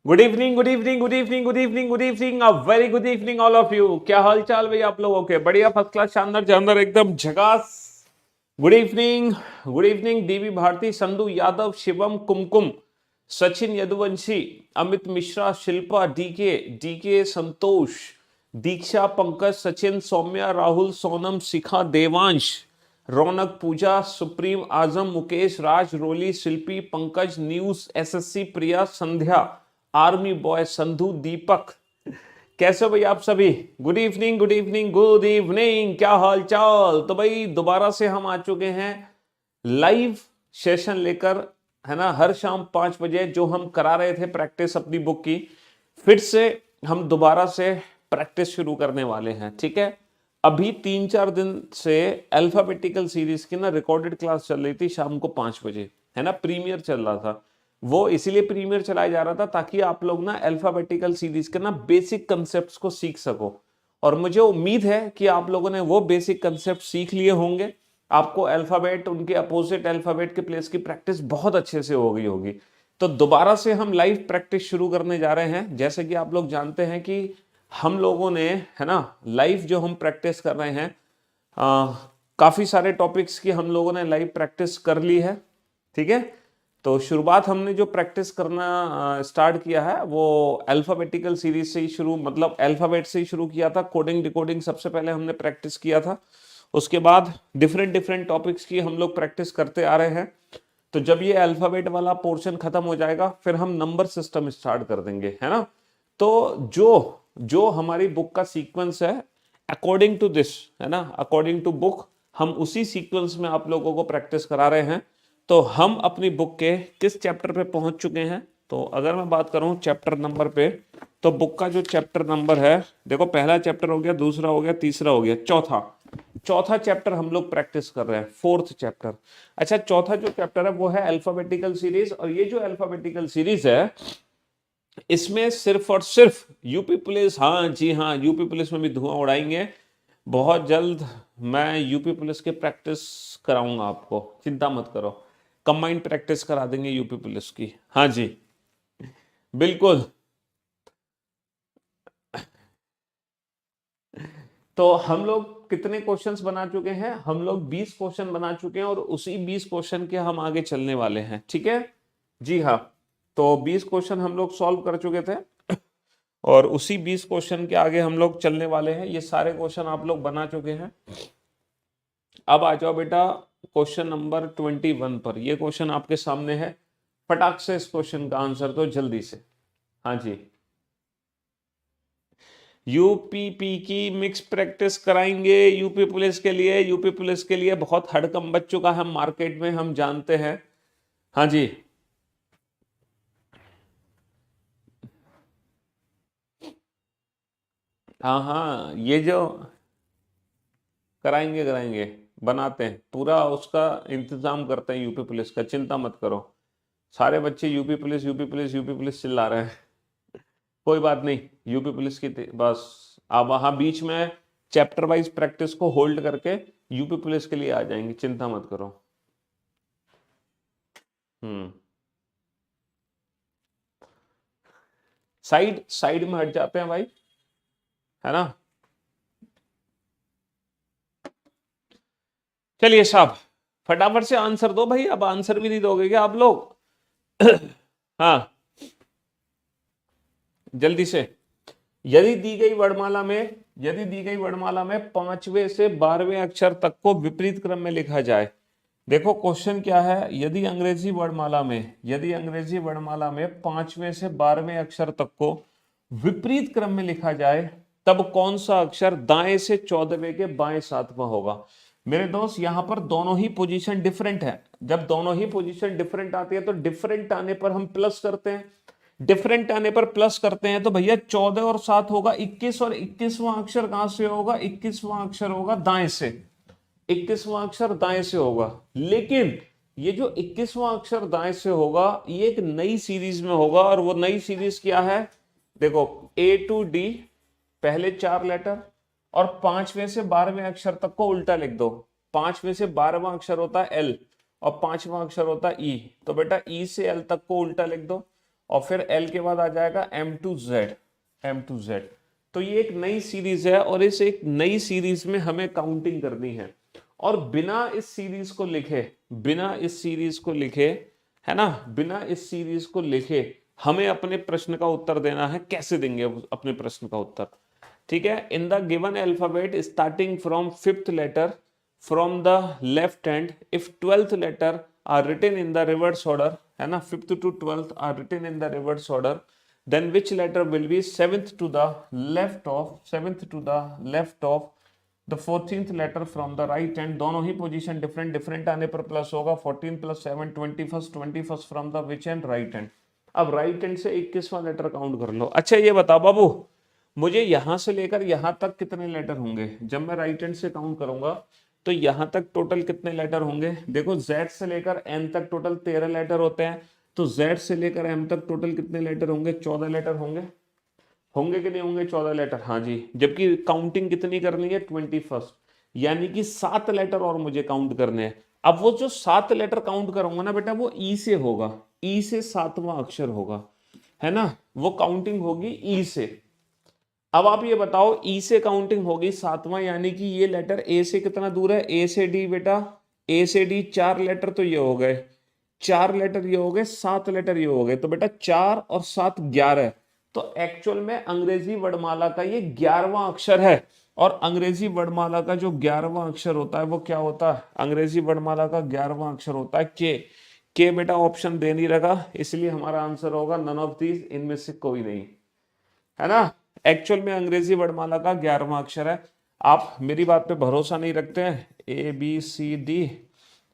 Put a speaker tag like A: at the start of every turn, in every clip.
A: Good evening, good evening, good evening, good evening, good evening, a very good evening all of you. क्या हाल चाल भाई आप लोगों के? बढ़िया, फर्स्ट क्लास, शानदार, जानदार, एकदम झकास। Good evening, good evening DV Bharti, Sandhu Yadav, Shivam, Kumkum, Sachin Yaduvanshi, Amit Mishra, Shilpa, DK DK, Santosh, Diksha, Pankaj, Sachin, Saumya, Rahul, Sonam, Shikha, Devansh, Raunak, Pooja, supreme, Azam, Mukesh, Raj, Roli, Shilpi, Pankaj, news, SSC, Priya, Sandhya, army boy, Sandhu, Deepak. कैसे हो भाई आप सभी? Good evening, good evening, good evening, क्या हाल चाल? तो भाई दोबारा से हम आ चुके हैं लाइव सेशन लेकर, है ना, हर शाम 5 बजे जो हम करा रहे थे प्रैक्टिस अपनी बुक की, फिर से हम दोबारा से प्रैक्टिस शुरू करने वाले हैं। ठीक है, अभी 3-4 दिन से अल्फाबेटिकल सीरीज की ना रिकॉर्डेड क्लास चल रही थी शाम को 5 बजे, है ना, प्रीमियर चल रहा था। वो इसीलिए प्रीमियर चलाया जा रहा था ताकि आप लोग ना अल्फाबेटिकल सीरीज के ना बेसिक कंसेप्ट्स को सीख सको। और मुझे उम्मीद है कि आप लोगों ने वो बेसिक कंसेप्ट सीख लिए होंगे। आपको अल्फाबेट, उनके अपोजिट अल्फाबेट के प्लेस की प्रैक्टिस बहुत अच्छे से हो गई होगी। तो दोबारा से हम लाइव प्रैक्टिस शुरू करने जा रहे हैं। जैसे कि आप लोग जानते हैं कि हम लोगों ने, है ना, लाइव जो हम प्रैक्टिस कर रहे हैं, काफी सारे टॉपिक्स की हम लोगों ने लाइव प्रैक्टिस कर ली है। ठीक है, तो शुरुआत हमने जो प्रैक्टिस करना स्टार्ट किया है वो अल्फाबेटिकल सीरीज से ही शुरू, मतलब अल्फाबेट से ही शुरू किया था। कोडिंग डिकोडिंग सबसे पहले हमने प्रैक्टिस किया था, उसके बाद डिफरेंट डिफरेंट टॉपिक्स की हम लोग प्रैक्टिस करते आ रहे हैं। तो जब ये अल्फाबेट वाला पोर्शन खत्म हो जाएगा फिर हम नंबर सिस्टम स्टार्ट कर देंगे, है ना। तो जो जो हमारी बुक का सीक्वेंस है, अकॉर्डिंग टू दिस, है ना, अकॉर्डिंग टू बुक, हम उसी सीक्वेंस में आप लोगों को प्रैक्टिस करा रहे हैं। तो हम अपनी बुक के किस चैप्टर पे पहुंच चुके हैं? तो अगर मैं बात करूं चैप्टर नंबर पे, तो बुक का जो चैप्टर नंबर है, देखो, पहला चैप्टर हो गया, दूसरा हो गया, तीसरा हो गया, चौथा चौथा चैप्टर हम लोग प्रैक्टिस कर रहे हैं, फोर्थ चैप्टर। अच्छा, चौथा जो चैप्टर है वो है अल्फाबेटिकल सीरीज। और ये जो अल्फाबेटिकल सीरीज है, इसमें सिर्फ और सिर्फ यूपी पुलिस, हाँ जी हाँ, यूपी पुलिस में भी धुआं उड़ाएंगे बहुत जल्द। मैं यूपी पुलिस के प्रैक्टिस कराऊंगा आपको, चिंता मत करो, कंबाइंड प्रैक्टिस करा देंगे यूपी पुलिस की। हाँ जी, बिल्कुल। तो हम लोग कितने क्वेश्चंस बना चुके हैं? हम लोग 20 क्वेश्चन बना चुके हैं और उसी 20 क्वेश्चन के हम आगे चलने वाले हैं। ठीक है, जी हाँ। तो 20 क्वेश्चन हम लोग सॉल्व कर चुके थे और उसी 20 क्वेश्चन के आगे हम लोग चलने वाले हैं। ये सारे क्वेश्चन आप लोग बना चुके हैं। अब आ जाओ बेटा क्वेश्चन नंबर 21 पर। ये क्वेश्चन आपके सामने है, फटाक से इस क्वेश्चन का आंसर दो जल्दी से। हाँ जी, यूपीपी की मिक्स प्रैक्टिस कराएंगे यूपी पुलिस के लिए। यूपी पुलिस के लिए बहुत हड़कंप बच चुका है मार्केट में, हम जानते हैं। हाँ जी, हाँ हाँ, ये जो कराएंगे कराएंगे, बनाते हैं पूरा, उसका इंतजाम करते हैं यूपी पुलिस का, चिंता मत करो। सारे बच्चे UP police, UP police, UP police चिल्ला रहे हैं। कोई बात नहीं, यूपी पुलिस की बस आप वहां बीच में चैप्टर वाइज प्रैक्टिस को होल्ड करके यूपी पुलिस के लिए आ जाएंगे, चिंता मत करो। हम्म, साइड साइड में हट जाते हैं भाई, है ना। चलिए साहब, फटाफट से आंसर दो भाई। अब आंसर भी नहीं दोगे क्या आप लोग? हाँ, जल्दी से। यदि दी गई वर्णमाला में, यदि दी गई वर्णमाला में 5वें से 12वें अक्षर तक को विपरीत क्रम में लिखा जाए। देखो क्वेश्चन क्या है, यदि अंग्रेजी वर्णमाला में, यदि अंग्रेजी वर्णमाला में 5वें से 12वें अक्षर तक को विपरीत क्रम में लिखा जाए, तब कौन सा अक्षर दाएं से 14वें के बाएं 7वां होगा? मेरे दोस्त, यहां पर दोनों ही पोजीशन डिफरेंट है। जब दोनों ही पोजीशन डिफरेंट आती है तो डिफरेंट आने पर हम प्लस करते हैं, डिफरेंट आने पर प्लस करते हैं तो भैया 14 और 7 होगा 21, और 21वां अक्षर कहां से होगा? 21वां अक्षर होगा दाएं से, 21वां अक्षर दाएं से होगा। लेकिन ये जो 21वां अक्षर दाएं से होगा ये एक नई सीरीज में होगा, और वो नई सीरीज क्या है? देखो A to D पहले 4 लेटर और 5वें से 12वें अक्षर तक को उल्टा लिख दो। 5वें से 12वां अक्षर होता है L और 5वां अक्षर होता है E, तो बेटा E से L तक को उल्टा लिख दो, और फिर L के बाद आ जाएगा M to Z, M to Z। तो ये एक नई सीरीज है, और इस एक नई सीरीज में हमें काउंटिंग करनी है, और बिना इस सीरीज को लिखे, बिना इस सीरीज को लिखे, है ना, बिना इस सीरीज को लिखे हमें अपने प्रश्न का उत्तर देना है। कैसे देंगे अपने प्रश्न का उत्तर? ठीक है, in the given alphabet starting from 5th letter from the left hand, if 12th letter are written in the reverse order, है ना, 5th to 12th are written in the reverse order, then which letter will be 7th to the left of the 14th letter from the right hand? दोनों ही position different आने पर plus होगा। 14 + 7 21 from the which hand? Right hand. अब right hand से 21वां letter count कर लो। अच्छा ये बताओ बाबू, मुझे यहां से लेकर यहां तक कितने लेटर होंगे? जब मैं राइट हैंड से काउंट करूंगा तो यहां तक टोटल कितने लेटर होंगे? देखो Z से लेकर N तक टोटल 13 लेटर होते हैं, तो Z से लेकर M तक टोटल कितने लेटर होंगे? 14 लेटर होंगे। होंगे कि नहीं होंगे? 14 लेटर, हाँ जी। जबकि काउंटिंग कितनी करनी है? 21, यानी कि 7 लेटर और मुझे काउंट करने हैं। अब वो जो 7 लेटर काउंट करूंगा ना बेटा, वो ई से होगा, ई से 7वां अक्षर होगा, है ना, वो काउंटिंग होगी ई से। अब आप ये बताओ, ई से काउंटिंग होगी 7वां, यानी कि ये लेटर ए से कितना दूर है? ए से डी बेटा, ए से डी 4 लेटर तो ये हो गए, 4 लेटर ये हो गए, 7 लेटर ये हो गए, तो बेटा 4 और 7 11। तो एक्चुअल में अंग्रेजी वर्णमाला का ये 11वां अक्षर है, और अंग्रेजी वर्णमाला का जो 11वां अक्षर होता है वो क्या होता है? अंग्रेजी वर्णमाला का 11वां अक्षर होता है के बेटा ऑप्शन दे नहीं रखा, इसलिए हमारा आंसर होगा नन ऑफ दीज, इनमें से कोई नहीं, है ना। एक्चुअल में अंग्रेजी वर्णमाला का 11वां अक्षर है। आप मेरी बात पे भरोसा नहीं रखते हैं, ABCD,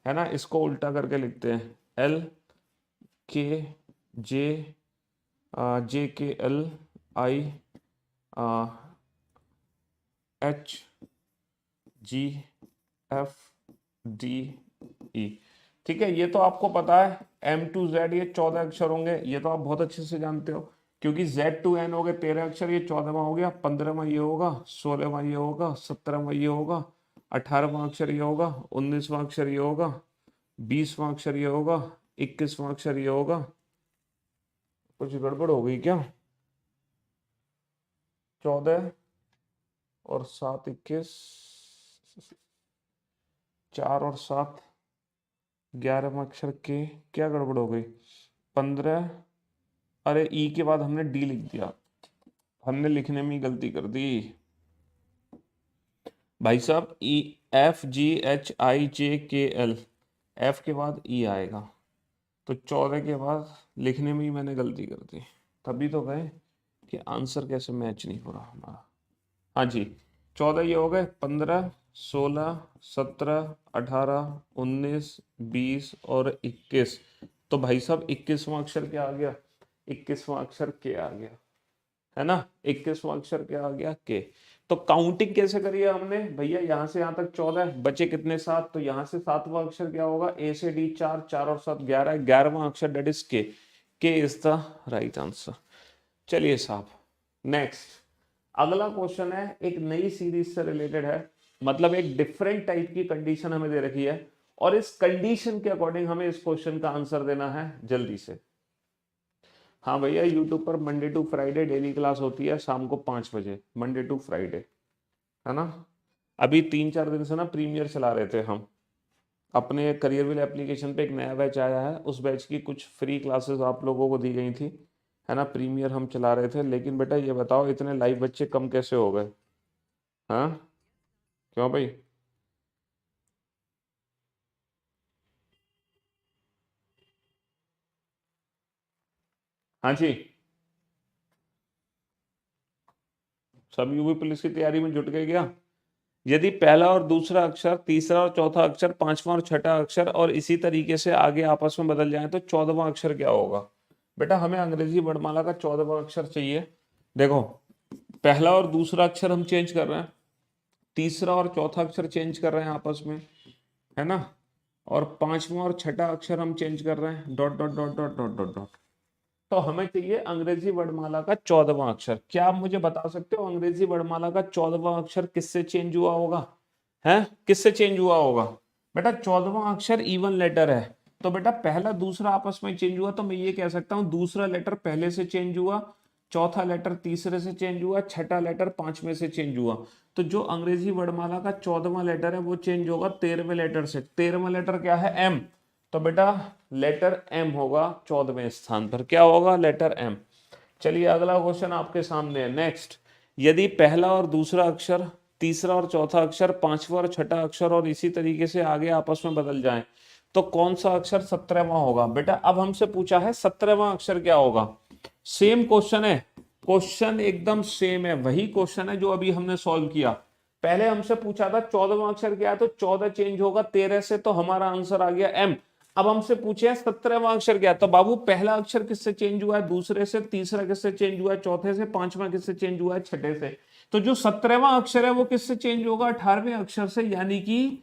A: है ना, इसको उल्टा करके लिखते हैं LKJKLIHGFDE। ठीक है, ये तो आपको पता है। M to Z ये 14 अक्षर होंगे, ये तो आप बहुत अच्छे से जानते हो, क्योंकि Z to N हो गए 13 अक्षर, ये 14वां हो गया, 15वां ये होगा, 16वां ये होगा, 17वां ये होगा, 18वां अक्षर ये होगा, 19वां अक्षर ये होगा, 20वां अक्षर ये होगा, 21वां अक्षर ये होगा। कुछ गड़बड़ हो गई क्या? 14 और 7 21, 4 और 7 11वां अक्षर के, क्या गड़बड़ हो गई? 15, अरे ई के बाद हमने डी लिख दिया, हमने लिखने में ही गलती कर दी भाई साहब। EFGHIJKL, एफ के बाद ई आएगा, तो 14 के बाद लिखने में ही मैंने गलती कर दी, तभी तो कहे कि आंसर कैसे मैच नहीं हो रहा हमारा। हाँ जी, 14 ये हो गए, 15 16 17 18 19 20 और 21। तो भाई साहब 21वां अक्षर क्या आ गया? 21वां अक्षर के आ गया, है ना, 21वां अक्षर क्या आ गया? के। तो काउंटिंग कैसे करी है हमने भैया? यहाँ से यहाँ तक 14, बचे कितने? 7, तो यहाँ से 7वां अक्षर क्या होगा? ए से डी 4, 4 और 7 11, 11वां अक्षर डेट इज के इज द राइट आंसर। चलिए साहब, नेक्स्ट अगला क्वेश्चन है, एक नई सीरीज से रिलेटेड है, मतलब एक डिफरेंट टाइप की कंडीशन हमें दे रखी है, और इस कंडीशन के अकॉर्डिंग हमें इस क्वेश्चन का आंसर देना है जल्दी से। हाँ भैया, यूट्यूब पर Monday to Friday daily class होती है शाम को 5 बजे, मंडे टू फ्राइडे, है ना। अभी 3-4 दिन से ना प्रीमियर चला रहे थे हम अपने करियरविल एप्लीकेशन पे, एक नया बैच आया है, उस बैच की कुछ फ्री क्लासेस आप लोगों को दी गई थी, है ना, प्रीमियर हम चला रहे थे। लेकिन बेटा ये बताओ, इतने लाइव बच्चे कम कैसे हो गए? हाँ क्यों भाई? हाँ जी, सब यूपी पुलिस की तैयारी में जुट गए क्या? यदि पहला और दूसरा अक्षर, तीसरा और चौथा अक्षर, पांचवा और छठा अक्षर और इसी तरीके से आगे आपस में बदल जाए तो 14वां अक्षर क्या होगा? बेटा हमें अंग्रेजी वर्णमाला का 14वां अक्षर चाहिए। देखो पहला और दूसरा अक्षर हम चेंज कर रहे हैं, तीसरा और चौथा अक्षर चेंज कर रहे हैं आपस में, है ना, और पांचवा और छठा अक्षर हम चेंज कर रहे हैं, dot dot dot dot dot dot dot. तो हमें चाहिए अंग्रेजी वर्णमाला का 14वां अक्षर। क्या आप मुझे बता सकते हो अंग्रेजी वर्णमाला का 14वां अक्षर किससे चेंज हुआ होगा? है किससे चेंज हुआ होगा? बेटा 14वां अक्षर इवन लेटर है, तो बेटा पहला दूसरा आपस में चेंज हुआ, तो मैं ये कह सकता हूं दूसरा लेटर पहले से चेंज हुआ, चौथा लेटर तीसरे से चेंज हुआ, छठा लेटर पांचवें से चेंज हुआ। तो जो अंग्रेजी वर्णमाला का 14वां लेटर है वो चेंज होगा 13वें लेटर से। 13वां लेटर क्या है? एम। तो बेटा लेटर एम होगा 14वें स्थान पर। क्या होगा? Letter M. चलिए अगला क्वेश्चन आपके सामने है। नेक्स्ट, यदि पहला और दूसरा अक्षर, तीसरा और चौथा अक्षर, पांचवा और छठा अक्षर और इसी तरीके से आगे आपस में बदल जाएं, तो कौन सा अक्षर 17वां होगा? बेटा अब हमसे पूछा है 17वां अक्षर क्या होगा। सेम क्वेश्चन है, क्वेश्चन एकदम सेम है, वही क्वेश्चन है जो अभी हमने सॉल्व किया। पहले हमसे पूछा था 14वां अक्षर क्या है, तो 14 चेंज होगा 13 से, तो हमारा आंसर आ गया एम। अब हमसे पूछे हैं 17वां अक्षर क्या है, तो बाबू पहला अक्षर किससे चेंज हुआ है? दूसरे से। तीसरा किससे चेंज हुआ है? चौथे से। पांचवा किससे चेंज हुआ है? छठे से। तो जो 17वां अक्षर है वो किससे चेंज होगा? 18वें अक्षर से, यानी कि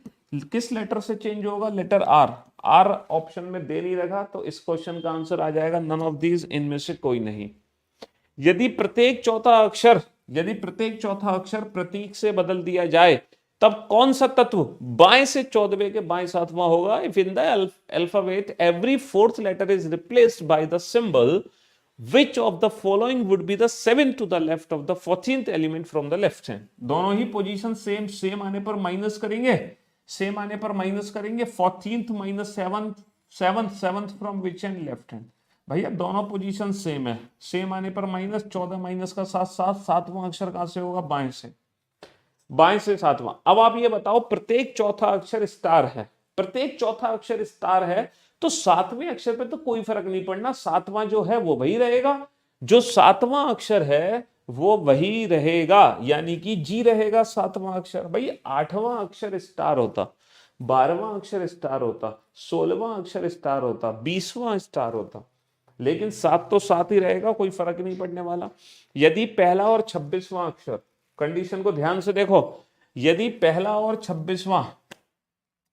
A: किस लेटर से चेंज होगा? Letter are. आर ऑप्शन में दे नहीं रखा, तो इस क्वेश्चन का आंसर आ जाएगा नन ऑफ दीज, इनमें से कोई नहीं। यदि प्रत्येक चौथा अक्षर प्रतीक से बदल दिया जाए, तब कौन सा तत्व बाएं से 14वें के बाएं 7वां होगा? If in the alphabet every fourth letter is replaced by the symbol, which of the following would be the 7th to the left of the 14th element from the left hand? दोनों ही position same, same आने पर minus करेंगे, same आने पर minus करेंगे। 14th minus 7th from which and? Left hand. भैया दोनों पोजीशन सेम है, सेम आने पर माइनस, 14 माइनस का 7, 7वां अक्षर कहां से होगा? बाएं से, बाएं से 7वां। अब आप ये बताओ प्रत्येक चौथा अक्षर स्टार है, प्रत्येक चौथा अक्षर स्टार है, तो 7वें अक्षर पे तो कोई फर्क नहीं पड़ना, 7वां जो है वो वही रहेगा, जो 7वां अक्षर है वो वही रहेगा, यानी कि जी रहेगा 7वां अक्षर। भाई 8वां अक्षर स्टार होता, 12वां अक्षर स्टार होता, 16वां अक्षर स्टार होता, 20वां स्टार होता, लेकिन 7 तो 7 ही रहेगा, कोई फर्क नहीं पड़ने वाला। यदि पहला और 26वां अक्षर, कंडीशन को ध्यान से देखो, यदि पहला और 26वां,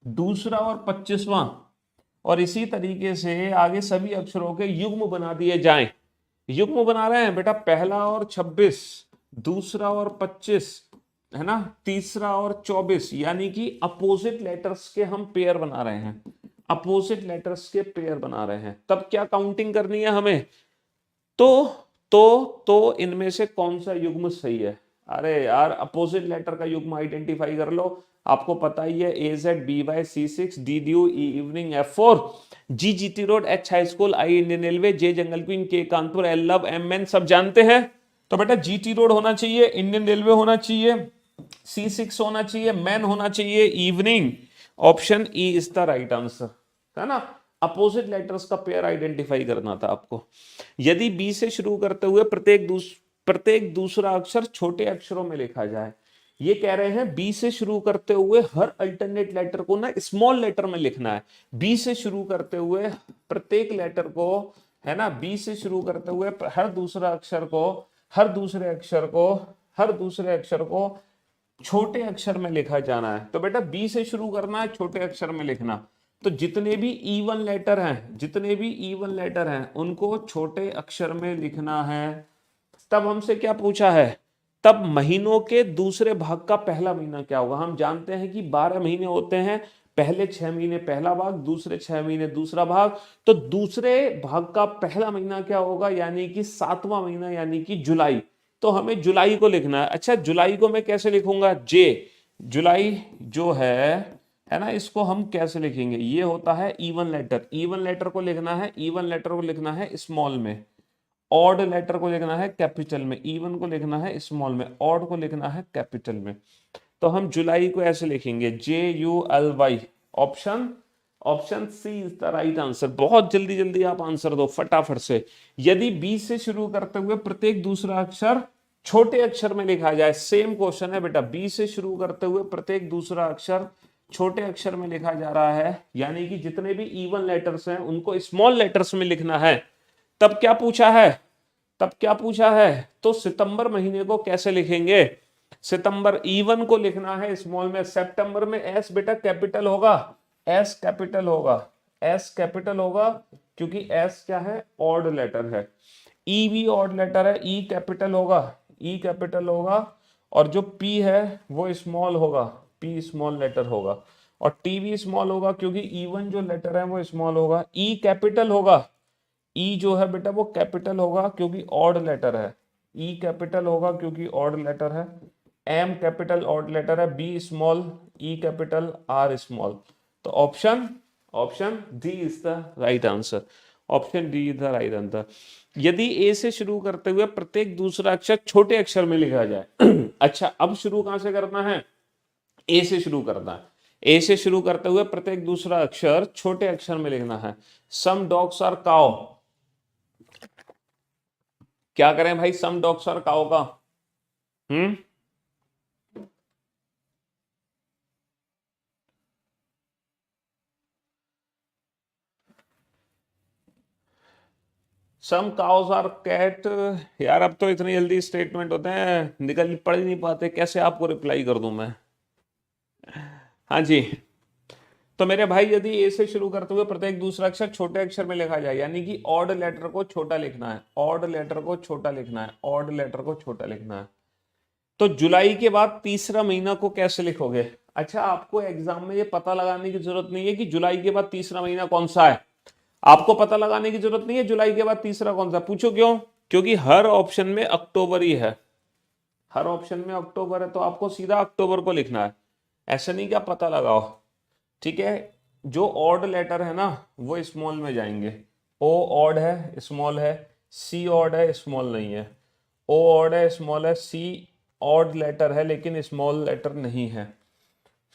A: दूसरा और 25वां और इसी तरीके से आगे सभी अक्षरों के युग्म बना दिए जाएं, युग्म बना रहे हैं बेटा, पहला और 26, दूसरा और 25, है ना, तीसरा और 24, यानी कि अपोजिट लेटर्स के हम पेयर बना रहे हैं, अपोजिट लेटर्स के पेयर बना रहे हैं, तब क्या काउंटिंग करनी है हमें? तो इनमें से कौन सा युग्म सही है? अरे यार अपोजिट लेटर का युग्म आइडेंटिफाई कर लो, आपको पता ही है, AZ BY C6 DDU E evening F4 G GT road H high school I Indian railway J jungle queen K Kanpur L love M man, सब जानते हैं। तो बेटा GT रोड होना चाहिए, इंडियन रेलवे होना चाहिए, C6 होना चाहिए, मैन होना चाहिए, evening. Option E is the right answer, है ना। अपोजिट लेटर्स का पेयर आइडेंटिफाई करना था आपको। यदि बी से शुरू करते हुए प्रत्येक दूसरा अक्षर छोटे अक्षरों में लिखा जाए, ये कह रहे हैं बी से शुरू करते हुए हर अल्टरनेट लेटर को ना स्मॉल लेटर में लिखना है। बी से शुरू करते हुए प्रत्येक लेटर को, है ना, बी से शुरू करते हुए हर दूसरे अक्षर को छोटे अक्षर में लिखा जाना है। तो बेटा बी से शुरू करना है, छोटे अक्षर में लिखना, तो जितने भी इवन लेटर हैं उनको छोटे अक्षर में लिखना है। तब हमसे क्या पूछा है? तब महीनों के दूसरे भाग का पहला महीना क्या होगा? हम जानते हैं कि 12 महीने होते हैं, पहले 6 महीने पहला भाग, दूसरे 6 महीने दूसरा भाग, तो दूसरे भाग का पहला महीना क्या होगा? यानी कि 7वां महीना, यानी कि जुलाई। तो हमें जुलाई को लिखना है। अच्छा जुलाई को मैं कैसे लिखूंगा? जे। जुलाई जो है ना, इसको हम कैसे लिखेंगे? ये होता है इवन लेटर, इवन लेटर को लिखना है स्मॉल में, ऑड लेटर को लिखना है कैपिटल में, इवन को लिखना है स्मॉल में, ऑड को लिखना है कैपिटल में। तो हम जुलाई को ऐसे लिखेंगे JULY। Option C is the right answer. बहुत जल्दी आप आंसर दो फटाफट से। यदि बी से शुरू करते हुए प्रत्येक दूसरा अक्षर छोटे अक्षर में लिखा जाए, सेम क्वेश्चन है बेटा, बी से शुरू करते हुए प्रत्येक दूसरा अक्षर छोटे अक्षर में लिखा जा रहा है, यानी कि जितने भी इवन लेटर्स हैं उनको स्मॉल लेटर्स में लिखना है। तब क्या पूछा है, तब क्या पूछा है, तो सितंबर महीने को कैसे लिखेंगे, सितंबर E1 को लिखना है स्मॉल में, सितंबर में एस बेटा कैपिटल होगा, एस कैपिटल होगा, एस कैपिटल होगा, क्योंकि एस क्या है, ऑड लेटर है, ई भी ऑड लेटर है, ई कैपिटल होगा, ई कैपिटल होगा, और जो पी है वो स्मॉल होगा, पी स्मॉल लेटर होगा, और टी भी स्मॉल होगा, क्योंकि E1 जो लेटर है वो स्मॉल होगा, ई कैपिटल होगा, ई जो है बेटा वो कैपिटल होगा क्योंकि ऑड लेटर है, ई कैपिटल होगा क्योंकि ऑड लेटर है, एम कैपिटल ऑड लेटर है, B small, E capital, R small, तो option option D is the right answer, option D is the right answer. यदि ए से शुरू करते हुए प्रत्येक दूसरा अक्षर छोटे अक्षर में लिखा जाए अच्छा अब शुरू कहां से करना है, ए से शुरू करना है, ए से शुरू करते हुए प्रत्येक दूसरा अक्षर छोटे अक्षर में लिखना है, सम डॉग्स आर काउ, क्या करें भाई, सम डॉग्स आर काउ का, सम काउस आर कैट, यार अब तो इतनी जल्दी स्टेटमेंट होते हैं निकल पढ़ ही नहीं पाते, कैसे आपको रिप्लाई कर दूं मैं। हाँ जी, तो मेरे भाई यदि ए से शुरू करते हुए प्रत्येक दूसरा अक्षर छोटे अक्षर में लिखा जाए, यानी कि ऑड लेटर को छोटा लिखना है, ऑड लेटर को छोटा लिखना है, ऑड लेटर को छोटा लिखना है, तो जुलाई के बाद तीसरा महीना को कैसे लिखोगे। अच्छा आपको एग्जाम में ये पता लगाने की जरूरत नहीं है कि जुलाई के बाद तीसरा महीना कौन सा है, आपको पता लगाने की जरूरत नहीं है जुलाई के बाद तीसरा कौन सा, पूछो क्यों, क्योंकि हर ऑप्शन में अक्टूबर ही है, हर ऑप्शन में अक्टूबर है, तो आपको सीधा अक्टूबर को लिखना है, ऐसा नहीं क्या पता लगाओ, ठीक है। जो ऑड लेटर है ना वो स्मॉल में जाएंगे, ओ ऑड है स्मॉल है, सी ऑड है स्मॉल नहीं है, ओ ऑड है स्मॉल है, सी ऑड लेटर है लेकिन स्मॉल लेटर नहीं है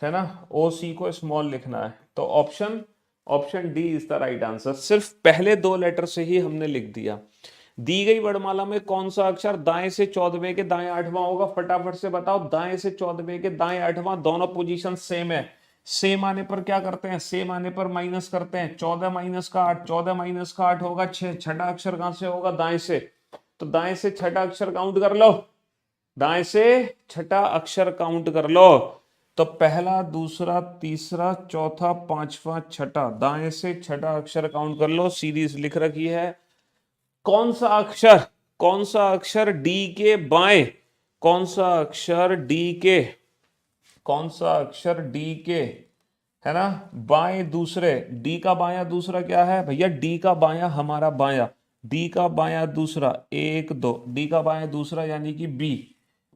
A: ना, ओ सी को स्मॉल लिखना है, तो option option D is the right answer. सिर्फ पहले दो लेटर से ही हमने लिख दिया। दी गई वर्णमाला में कौन सा अक्षर दाएं से 14वें के दाएं 8वां होगा, फटाफट से बताओ, दाएं से 14वें के दाएं 8वां, दोनों पोजीशन सेम है, सेम आने पर क्या करते हैं, सेम आने पर माइनस करते हैं, 14 माइनस का 8, 14 माइनस का 8 होगा 6, छठा अक्षर कहां से होगा, दाएं से, तो दाएं से छठा अक्षर काउंट कर लो, दाएं से छठा अक्षर काउंट कर लो, तो पहला दूसरा तीसरा चौथा पांचवा छठा, दाएं से छठा अक्षर काउंट कर लो, सीरीज लिख रखी है, कौन सा अक्षर, कौन सा अक्षर डी के बाएं, कौन सा अक्षर डी के, कौन सा अक्षर डी के, है ना, बाएं दूसरे, डी का बायां दूसरा क्या है भैया, डी का बायां हमारा बायां, डी का बायां दूसरा 1 2, डी का बायां दूसरा यानी कि बी,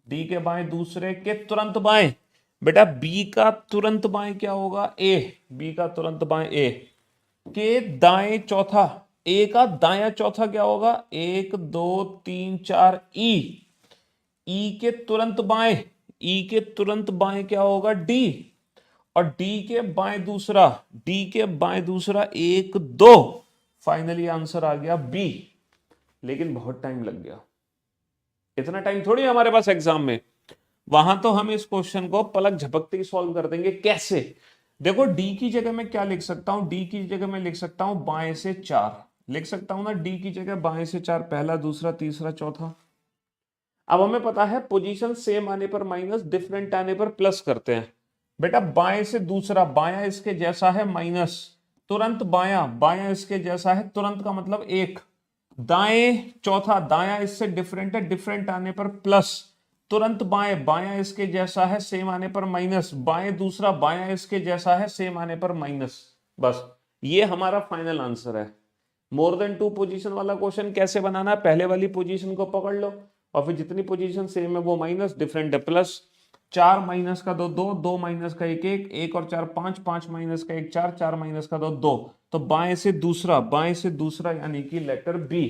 A: डी के बाएं दूसरे के तुरंत बाएं, बेटा बी का तुरंत बाएं क्या होगा, ए, बी का तुरंत बाएं ए, के दाएं चौथा, ए का दायां चौथा क्या होगा, 1 2 3 4 ई, ई के तुरंत बाएं, ई के तुरंत बाएं क्या होगा, डी, और डी के बाएं दूसरा, डी के बाएं दूसरा 1 2, फाइनली आंसर आ गया बी, लेकिन बहुत टाइम लग गया, इतना टाइम थोड़ी है हमारे पास एग्जाम में, वहां तो हम इस क्वेश्चन को पलक झपकते ही सॉल्व कर देंगे। कैसे, देखो डी की जगह मैं क्या लिख सकता हूं, डी की जगह मैं लिख सकता हूं बाएं से 4, लिख सकता हूं ना, डी की जगह बाएं से 4, पहला दूसरा तीसरा चौथा। अब हमें पता है पोजीशन सेम आने पर माइनस, डिफरेंट आने पर प्लस करते हैं, बेटा बाएं से दूसरा, बायां इसके जैसा है माइनस, तुरंत बायां, बायां इसके जैसा है, तुरंत का मतलब 1, दाएं चौथा, दायां इससे डिफरेंट है, डिफरेंट आने पर प्लस, तुरंत बाएं, बायां इसके जैसा है सेम आने पर माइनस, बाएं दूसरा, बायां इसके जैसा है सेम आने पर माइनस, बस ये हमारा फाइनल आंसर है। मोर देन 2 पोजीशन वाला क्वेश्चन कैसे बनाना है, पहले वाली पोजीशन को पकड़ लो और फिर जितनी पोजीशन सेम है वो माइनस, डिफरेंट है प्लस, 4 माइनस का 2 2, 2 माइनस का 1 1, 1 और 4 5, 5 माइनस का 1 4, 4 माइनस का 2 2, तो बाएं से दूसरा, बाएं से दूसरा यानी कि letter B,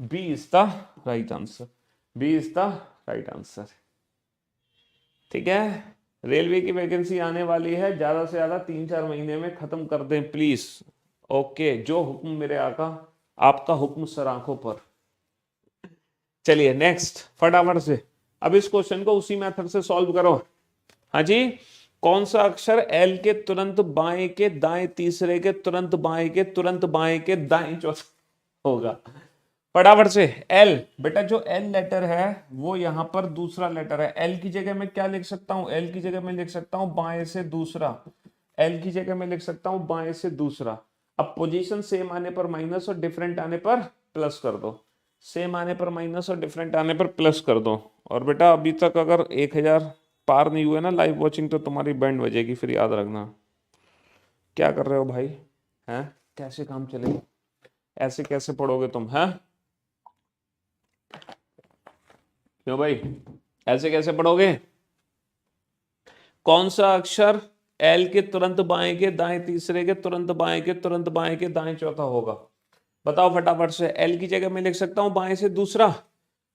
A: B is the right answer, B is the right answer, ठीक है। रेलवे की वैकेंसी आने वाली है, ज्यादा से ज्यादा 3-4 महीने में खत्म कर दें प्लीज, ओके, जो हुक्म मेरे आका, आपका हुक्म सर आंखों पर। चलिए नेक्स्ट फटाफट से, अब इस क्वेश्चन को उसी मेथड से सॉल्व करो। हाँ जी, कौन सा अक्षर एल के तुरंत बाएं के दाएं तीसरे के तुरंत बाएं के तुरंत बाएं के दाएं चौथा होगा, फटाफट से एल, बेटा जो एल लेटर है वो यहाँ पर दूसरा लेटर है। एल की जगह मैं क्या लिख सकता हूँ, एल की जगह मैं लिख सकता हूँ बाएं से दूसरा, एल की जगह मैं लिख सकता हूँ बाएं से दूसरा। अब पोजीशन सेम आने पर माइनस और डिफरेंट आने पर प्लस कर दो, सेम आने पर माइनस और डिफरेंट आने पर प्लस कर दो। और बेटा अभी तक अगर 1000 पार नहीं हुए ना लाइव वॉचिंग तो तुम्हारी बैंड बजेगी, फिर याद रखना। क्या कर रहे हो भाई, हैं कैसे काम चलेगा, ऐसे कैसे पढ़ोगे तुम, हैं क्यों भाई, ऐसे कैसे पढ़ोगे। कौन सा अक्षर एल के तुरंत बाएं के दाएं तीसरे के तुरंत बाएं के तुरंत बाएं के दाएं चौथा होगा, बताओ फटाफट से। एल की जगह मैं लिख सकता हूं बाएं से दूसरा,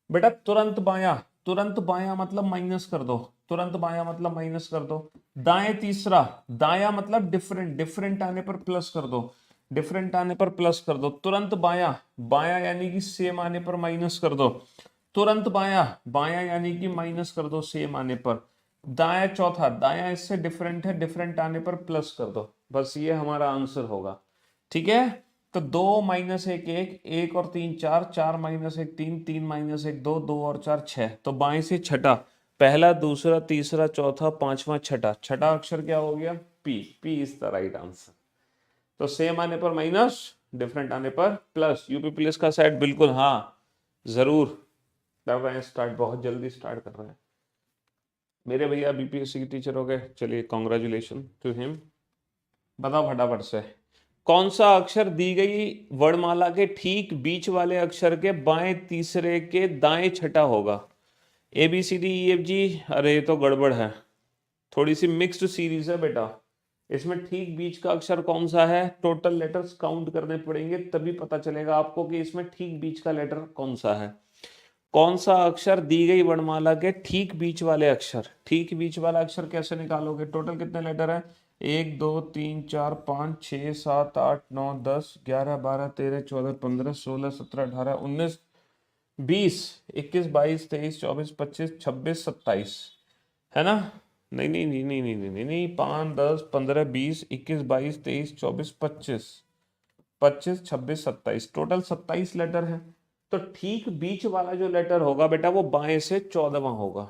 A: बेटा तुरंत बायां, तुरंत बायां मतलब माइनस कर दो, तुरंत बायां मतलब माइनस कर दो। दाएं तीसरा, दायां मतलब डिफरेंट, डिफरेंट आने पर प्लस कर दो, डिफरेंट आने पर प्लस कर दो। तुरंत बायां, बायां यानी कि सेम आने पर माइनस कर दो। तुरंत बायां, बायां यानी कि माइनस कर दो सेम आने पर। दायां चौथा, दायां इससे डिफरेंट है, डिफरेंट आने पर प्लस कर दो। बस ये हमारा आंसर होगा, ठीक है। तो 2 - 1 1, 1 और 3 4, 4 - 1 3, 3 - 1 2, 2 और 4 6। तो बाएं से छठा, पहला दूसरा तीसरा चौथा पांचवा छठा, छठा अक्षर क्या हो गया, P, P is the right answer. तो सेम आने पर माइनस, डिफरेंट आने पर प्लस। यूपी पुलिस का सेट बिल्कुल हाँ जरूर कर रहे हैं स्टार्ट, बहुत जल्दी स्टार्ट कर रहे हैं मेरे भैया, बीपीएससी के टीचर हो गए, चलिए कॉन्ग्रेचुलेशन टू हिम। बताओ फटाफट से, कौन सा अक्षर दी गई वर्णमाला के ठीक बीच वाले अक्षर के बाएं तीसरे के दाएं छठा होगा। A B C D E F G, अरे ये तो गड़बड़ है, थोड़ी सी मिक्स्ड सीरीज है बेटा। इसमें ठीक बीच का अक्षर कौन सा है, टोटल लेटर्स काउंट करने पड़ेंगे तभी पता चलेगा आपको कि इसमें ठीक बीच का लेटर कौन सा है। कौन सा अक्षर दी गई वर्णमाला के ठीक बीच वाले अक्षर, ठीक बीच वाला अक्षर कैसे निकालोगे, टोटल कितने लेटर है, 1 2 3 4 5 6 7 8 9 10 11 12 13 14 15 16 17 18 19 20 21 22 23 24 25 26 27 है ना। नहीं नहीं नहीं नहीं नहीं नहीं नहीं 5 10 15 20 21 22 23 24 25 25 26 27, टोटल 27 लेटर है। तो ठीक बीच वाला जो लेटर होगा बेटा वो बाएं से 14वां होगा।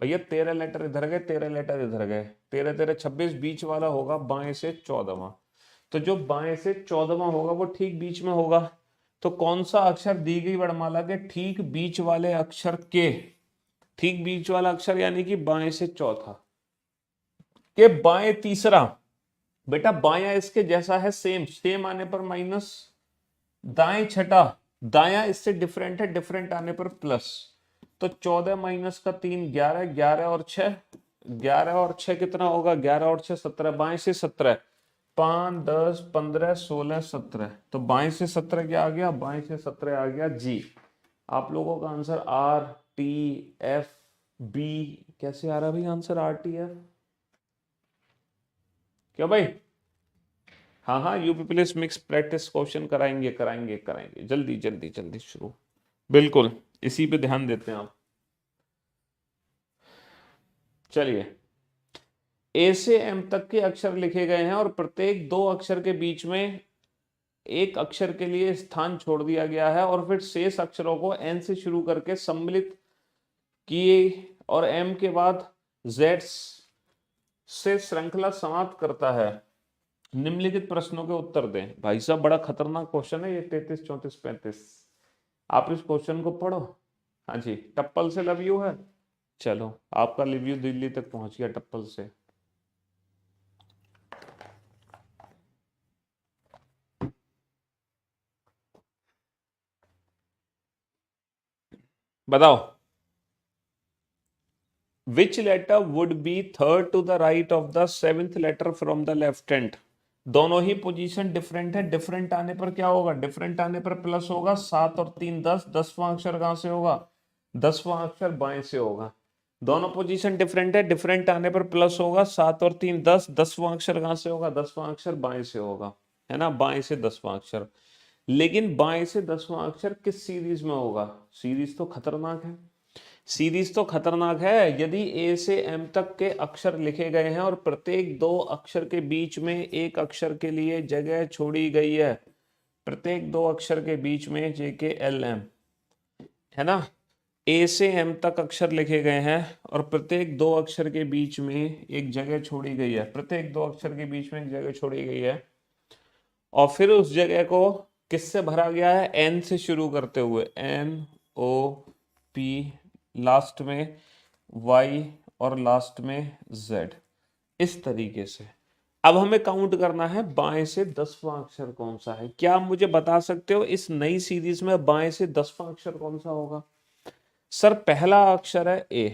A: भैया 13 लेटर इधर गए, 13 लेटर इधर गए, 13 13 26, बीच वाला होगा बाएं से 14वां। तो जो बाएं से 14वां होगा वो ठीक बीच में होगा। तो कौन सा अक्षर दी गई वर्णमाला के ठीक बीच वाले अक्षर के, ठीक बीच वाला अक्षर यानी कि बाएं से चौथा के बाएं तीसरा, बेटा बायां इसके जैसा है सेम, सेम आने पर माइनस, दाएं छठा, दायां इससे डिफरेंट है, डिफरेंट आने पर प्लस। तो 14 - 3 11, 11 और 6, 11 और 6 कितना होगा, 11 और 6 17, बाएं से 17, 5 10 15 16 17। तो बाएं से 17 क्या आ गया, बाएं से 17 आ गया जी। आप लोगों का answer R T F B, कैसे आ रहा भाई आंसर आर टी एफ, क्या भाई, हाँ हाँ UP police mix practice question कराएंगे कराएंगे कराएंगे, जल्दी जल्दी जल्दी शुरू, बिल्कुल इसी पे ध्यान देते हैं आप। चलिए, ए से एम तक के अक्षर लिखे गए हैं और प्रत्येक 2 अक्षर के बीच में एक अक्षर के लिए स्थान छोड़ दिया गया है और फिर शेष अक्षरों को एन से शुरू करके सम्मिलित किए और एम के बाद जेड से श्रृंखला समाप्त करता है। निम्नलिखित प्रश्नों के उत्तर दें। भाई साहब बड़ा खतरनाक क्वेश्चन है ये 33 34 35, आप इस क्वेश्चन को पढ़ो। हाँ जी, टप्पल से लव यू है, चलो आपका लव यू दिल्ली तक पहुंच गया टप्पल से। बताओ, which letter would be third to the right of the 7th letter from the left hand. दोनों ही पोजीशन डिफरेंट है, डिफरेंट आने पर क्या होगा, डिफरेंट आने पर प्लस होगा, 7 और 3 10, 10वां अक्षर कहां से होगा, 10वां अक्षर बाएं से होगा। दोनों पोजीशन डिफरेंट है, डिफरेंट आने पर प्लस होगा, 7 और 3 10, 10वां अक्षर कहां से होगा, 10वां अक्षर बाएं से होगा, है ना, बाएं से 10वां अक्षर। लेकिन बाएं से 10वां अक्षर किस सीरीज में होगा, सीरीज तो खतरनाक है, सीरीज तो खतरनाक है। यदि ए से एम तक के अक्षर लिखे गए हैं और प्रत्येक 2 अक्षर के बीच में एक अक्षर के लिए जगह छोड़ी गई है प्रत्येक दो अक्षर के बीच में JKLM, है ना, A से M तक अक्षर लिखे गए हैं और प्रत्येक दो अक्षर के बीच में एक जगह छोड़ी गई है, प्रत्येक दो अक्षर के बीच में एक जगह छोड़ी गई है और फिर उस जगह को किससे भरा गया है, N से शुरू करते हुए, NOP, लास्ट में Y और लास्ट में Z, इस तरीके से। अब हमें काउंट करना है बाएं से 10वां अक्षर कौन सा है। क्या आप मुझे बता सकते हो इस नई सीरीज में बाएं से 10वां अक्षर कौन सा होगा? सर पहला अक्षर है A,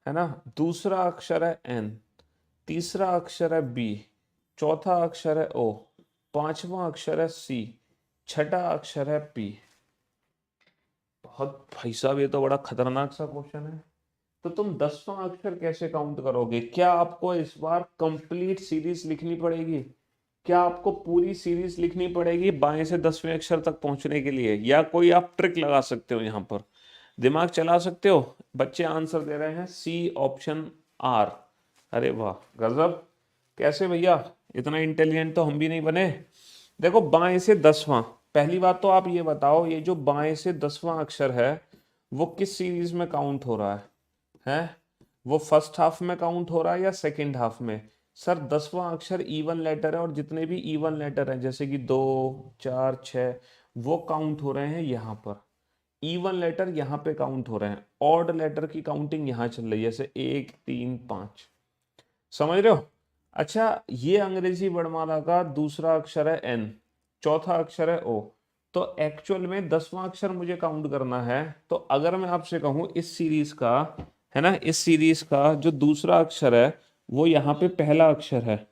A: है ना, दूसरा अक्षर है N, तीसरा अक्षर है B, चौथा अक्षर है O, पांचवा अक्षर है C, छठा अक्षर है P। बहुत भाई साहब ये तो बड़ा खतरनाक सा क्वेश्चन है। तो तुम 10वां अक्षर कैसे काउंट करोगे? क्या आपको इस बार कंप्लीट सीरीज लिखनी पड़ेगी? क्या आपको पूरी सीरीज लिखनी पड़ेगी बाएं से 10वें अक्षर तक पहुंचने के लिए, या कोई आप ट्रिक लगा सकते हो, यहाँ पर दिमाग चला सकते हो? बच्चे आंसर दे रहे हैं C ऑप्शन R। अरे वाह गजब, कैसे भैया, इतना इंटेलिजेंट तो हम भी नहीं बने। देखो बाएं से 10वां, पहली बात तो आप ये बताओ, ये जो बाएं से 10वां अक्षर है वो किस सीरीज में काउंट हो रहा है? वो फर्स्ट हाफ में काउंट हो रहा है या सेकंड हाफ में? सर 10वां अक्षर इवन लेटर है और जितने भी इवन लेटर हैं जैसे कि 2, 4, 6 वो काउंट हो रहे हैं यहाँ पर। इवन लेटर यहाँ पे काउंट हो रहे हैं, ऑड लेटर की काउंटिंग यहाँ चल रही है, जैसे 1, 3, 5। समझ रहे हो? अच्छा, ये अंग्रेजी वर्णमाला का दूसरा अक्षर है N, चौथा अक्षर है O। तो एक्चुअल में 10वां अक्षर मुझे काउंट करना है। तो अगर मैं आपसे कहूँ इस सीरीज का, है ना, इस सीरीज का जो दूसरा अक्षर है वो यहाँ पे पहला अक्षर है,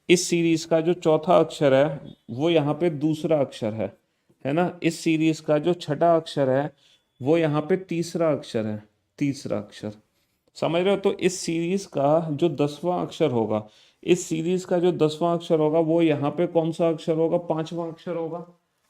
A: इस सीरीज का जो चौथा अक्षर है वो यहाँ पे दूसरा अक्षर है ना, इस सीरीज का जो छठा अक्षर है वो यहाँ पे तीसरा अक्षर है, तीसरा अक्षर। समझ रहे हो? तो इस सीरीज का जो 10वां अक्षर होगा, इस सीरीज का जो 10वां अक्षर होगा वो यहाँ पे कौन सा अक्षर होगा? 5वां अक्षर होगा।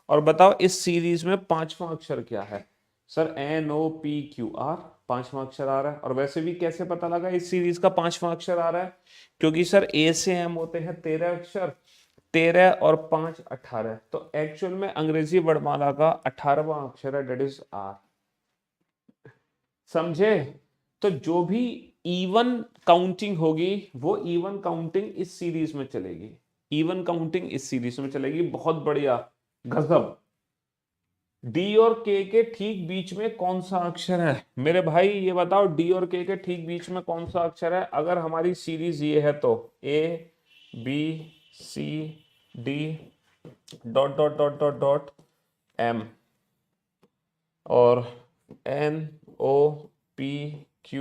A: और बताओ इस सीरीज में 5वां अक्षर क्या है? सर NOPQR 5वां अक्षर आ रहा है। और वैसे भी कैसे पता लगा इस सीरीज का 5वां अक्षर आ रहा है? क्योंकि सर A से M होते हैं 13 अक्षर, 13 और 5 18। तो एक्चुअल में अंग्रेजी वर्णमाला का 18वां अक्षर है, डेट इज R। समझे? तो जो भी इवन काउंटिंग होगी वो इवन काउंटिंग इस सीरीज में चलेगी, इवन काउंटिंग इस सीरीज में चलेगी। बहुत बढ़िया, गजब। D और K के ठीक बीच में कौन सा अक्षर है? मेरे भाई ये बताओ, D और K के ठीक बीच में कौन सा अक्षर है? अगर हमारी सीरीज ये है तो A B C D dot dot dot dot dot M और N O P Q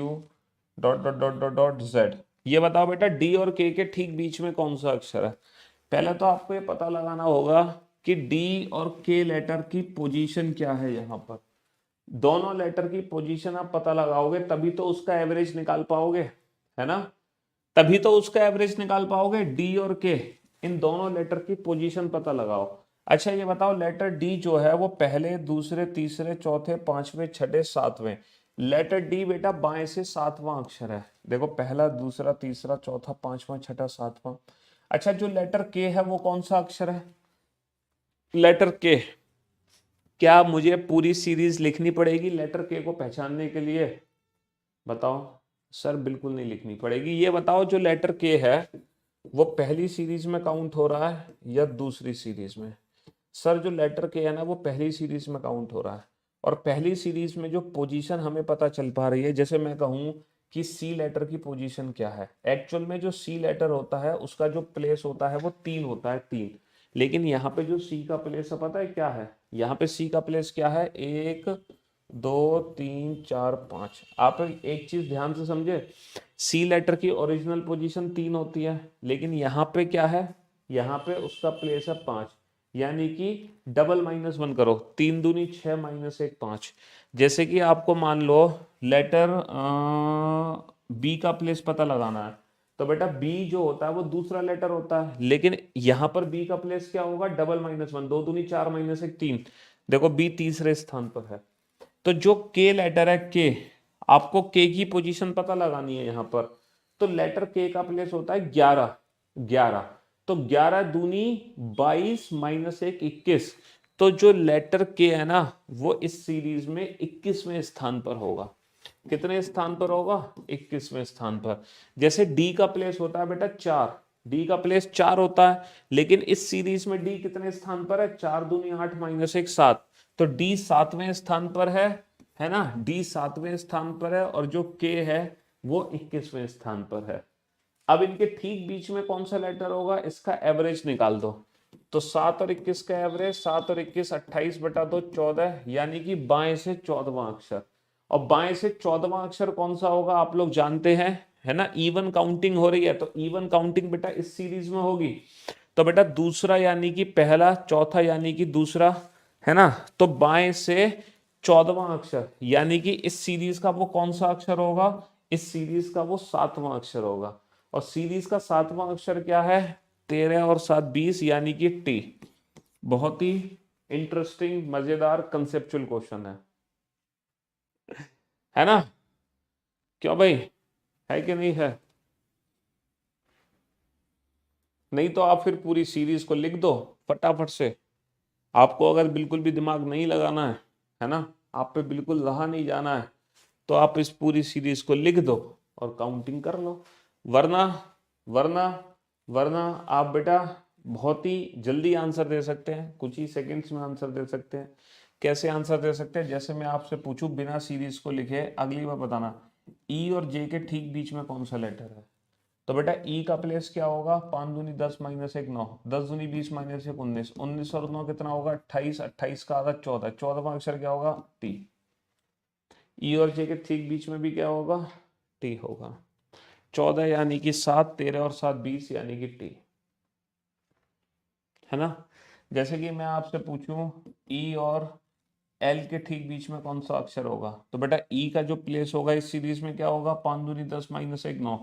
A: dot dot dot dot dot Z। ये बताओ बेटा D और K के ठीक बीच में कौन सा अक्षर है? पहले तो आपको ये पता लगाना होगा कि D और K लेटर की पोजीशन क्या है। यहाँ पर दोनों लेटर की पोजीशन आप पता लगाओगे तभी तो उसका एवरेज निकाल पाओगे, है ना, तभी तो उसका एवरेज निकाल पाओगे। D और K, इन दोनों लेटर की पोजीशन पता लगाओ। अच्छा ये बताओ, लेटर D जो है वो पहले, दूसरे, तीसरे, चौथे, पांचवें, छठे, सातवें। लेटर D बेटा बाएं से 7वां अक्षर है। देखो पहला, दूसरा, तीसरा, चौथा, पांचवा, छठा, सातवां। अच्छा जो लेटर K है वो कौन सा अक्षर है? Letter K। क्या मुझे पूरी सीरीज लिखनी पड़ेगी लेटर K को पहचानने के लिए? बताओ। सर बिल्कुल नहीं लिखनी पड़ेगी। ये बताओ जो लेटर K है वो पहली सीरीज में काउंट हो रहा है या दूसरी सीरीज में? सर जो लेटर K है ना वो पहली सीरीज में काउंट हो रहा है। और पहली सीरीज में जो पोजीशन हमें पता चल पा रही है, जैसे मैं कहूँ कि C लेटर की पोजीशन क्या है, एक्चुअल में जो C लेटर होता है उसका जो प्लेस होता है वो 3 होता है, 3। लेकिन यहाँ पे जो C का प्लेस है पता है क्या है? यहाँ पे C का प्लेस क्या है? 1 2 3 4 5। आप एक चीज ध्यान से समझे, C लेटर की ओरिजिनल पोजीशन 3 होती है, लेकिन यहाँ पे क्या है? यहाँ पे उसका प्लेस है 5। यानी कि डबल -1 करो, 3 दूनी 6 -1 5। जैसे कि आपको मान लो लेटर B का प्लेस पता लगाना है, तो बेटा B जो होता है वो दूसरा लेटर होता है, लेकिन यहाँ पर B का प्लेस क्या होगा? डबल -1, 2 दूनी 4 -1 3। देखो B तीसरे स्थान पर है। तो जो K लेटर है K, आपको K की पोजीशन पता लगानी है यहाँ पर। तो लेटर K का प्लेस होता है 11, 11। तो 11 दूनी 22 माइनस 1 21। तो जो लेटर के है ना वो इस सीरीज में 21वें स्थान पर होगा। कितने स्थान पर होगा? 21वें स्थान पर। जैसे डी का प्लेस होता है बेटा 4, डी का प्लेस 4 होता है, लेकिन इस सीरीज में डी कितने स्थान पर है? 4 दूनी 8 माइनस 1 7। तो डी 7वें स्थान पर है ना, डी 7वें स्थान पर है, और जो के है वो 21वें स्थान पर है। अब इनके ठीक बीच में कौन सा लेटर होगा, इसका एवरेज निकाल दो। तो 7 और 21 का एवरेज, 7 और 21 28 बटा 2 14, यानी कि बाएं से 14वां अक्षर। और बाएं से 14वां अक्षर कौन सा होगा आप लोग जानते हैं, है ना, इवन काउंटिंग हो रही है, तो इवन काउंटिंग बेटा इस सीरीज में होगी। तो बेटा दूसरा यानी कि पहला, चौथा यानी कि दूसरा, है ना। तो बाएं से 14वां अक्षर यानी कि इस सीरीज का वो कौन सा अक्षर होगा, इस सीरीज का वो 7वां अक्षर होगा। और सीरीज का 7वां अक्षर क्या है? 13 और 7 20, यानी कि टी। बहुत ही इंटरेस्टिंग मजेदार कंसेप्चुअल क्वेश्चन है ना। क्यों भाई, है कि नहीं है? नहीं तो आप फिर पूरी सीरीज को लिख दो फटाफट से। आपको अगर बिल्कुल भी दिमाग नहीं लगाना है ना, आप पे बिल्कुल रहा नहीं जाना है, तो आप इस पूरी सीरीज को लिख दो और काउंटिंग कर लो। वरना वरना वरना आप बेटा बहुत ही जल्दी आंसर दे सकते हैं, कुछ ही सेकंड्स में आंसर दे सकते हैं। कैसे आंसर दे सकते हैं? जैसे मैं आपसे पूछूं बिना सीरीज को लिखे अगली बार बताना ई और जे के ठीक बीच में कौन सा लेटर है। तो बेटा ई का प्लेस क्या होगा? 5 दूनी 10 माइनस 1 9, 10 दूनी 20 माइनस 1 19, 19 और 9 कितना होगा? 28, 28 का आधा 14, 14वां अक्षर क्या होगा? टी। ई और जे के ठीक बीच में भी क्या होगा? टी होगा। 14 यानी कि 7, 13 और 7 20, यानी कि टी, है ना। जैसे कि मैं आपसे पूछूं ई और एल के ठीक बीच में कौन सा अक्षर होगा, तो बेटा ई का जो प्लेस होगा इस सीरीज में क्या होगा? 5 दूनी 10 माइनस 1 9।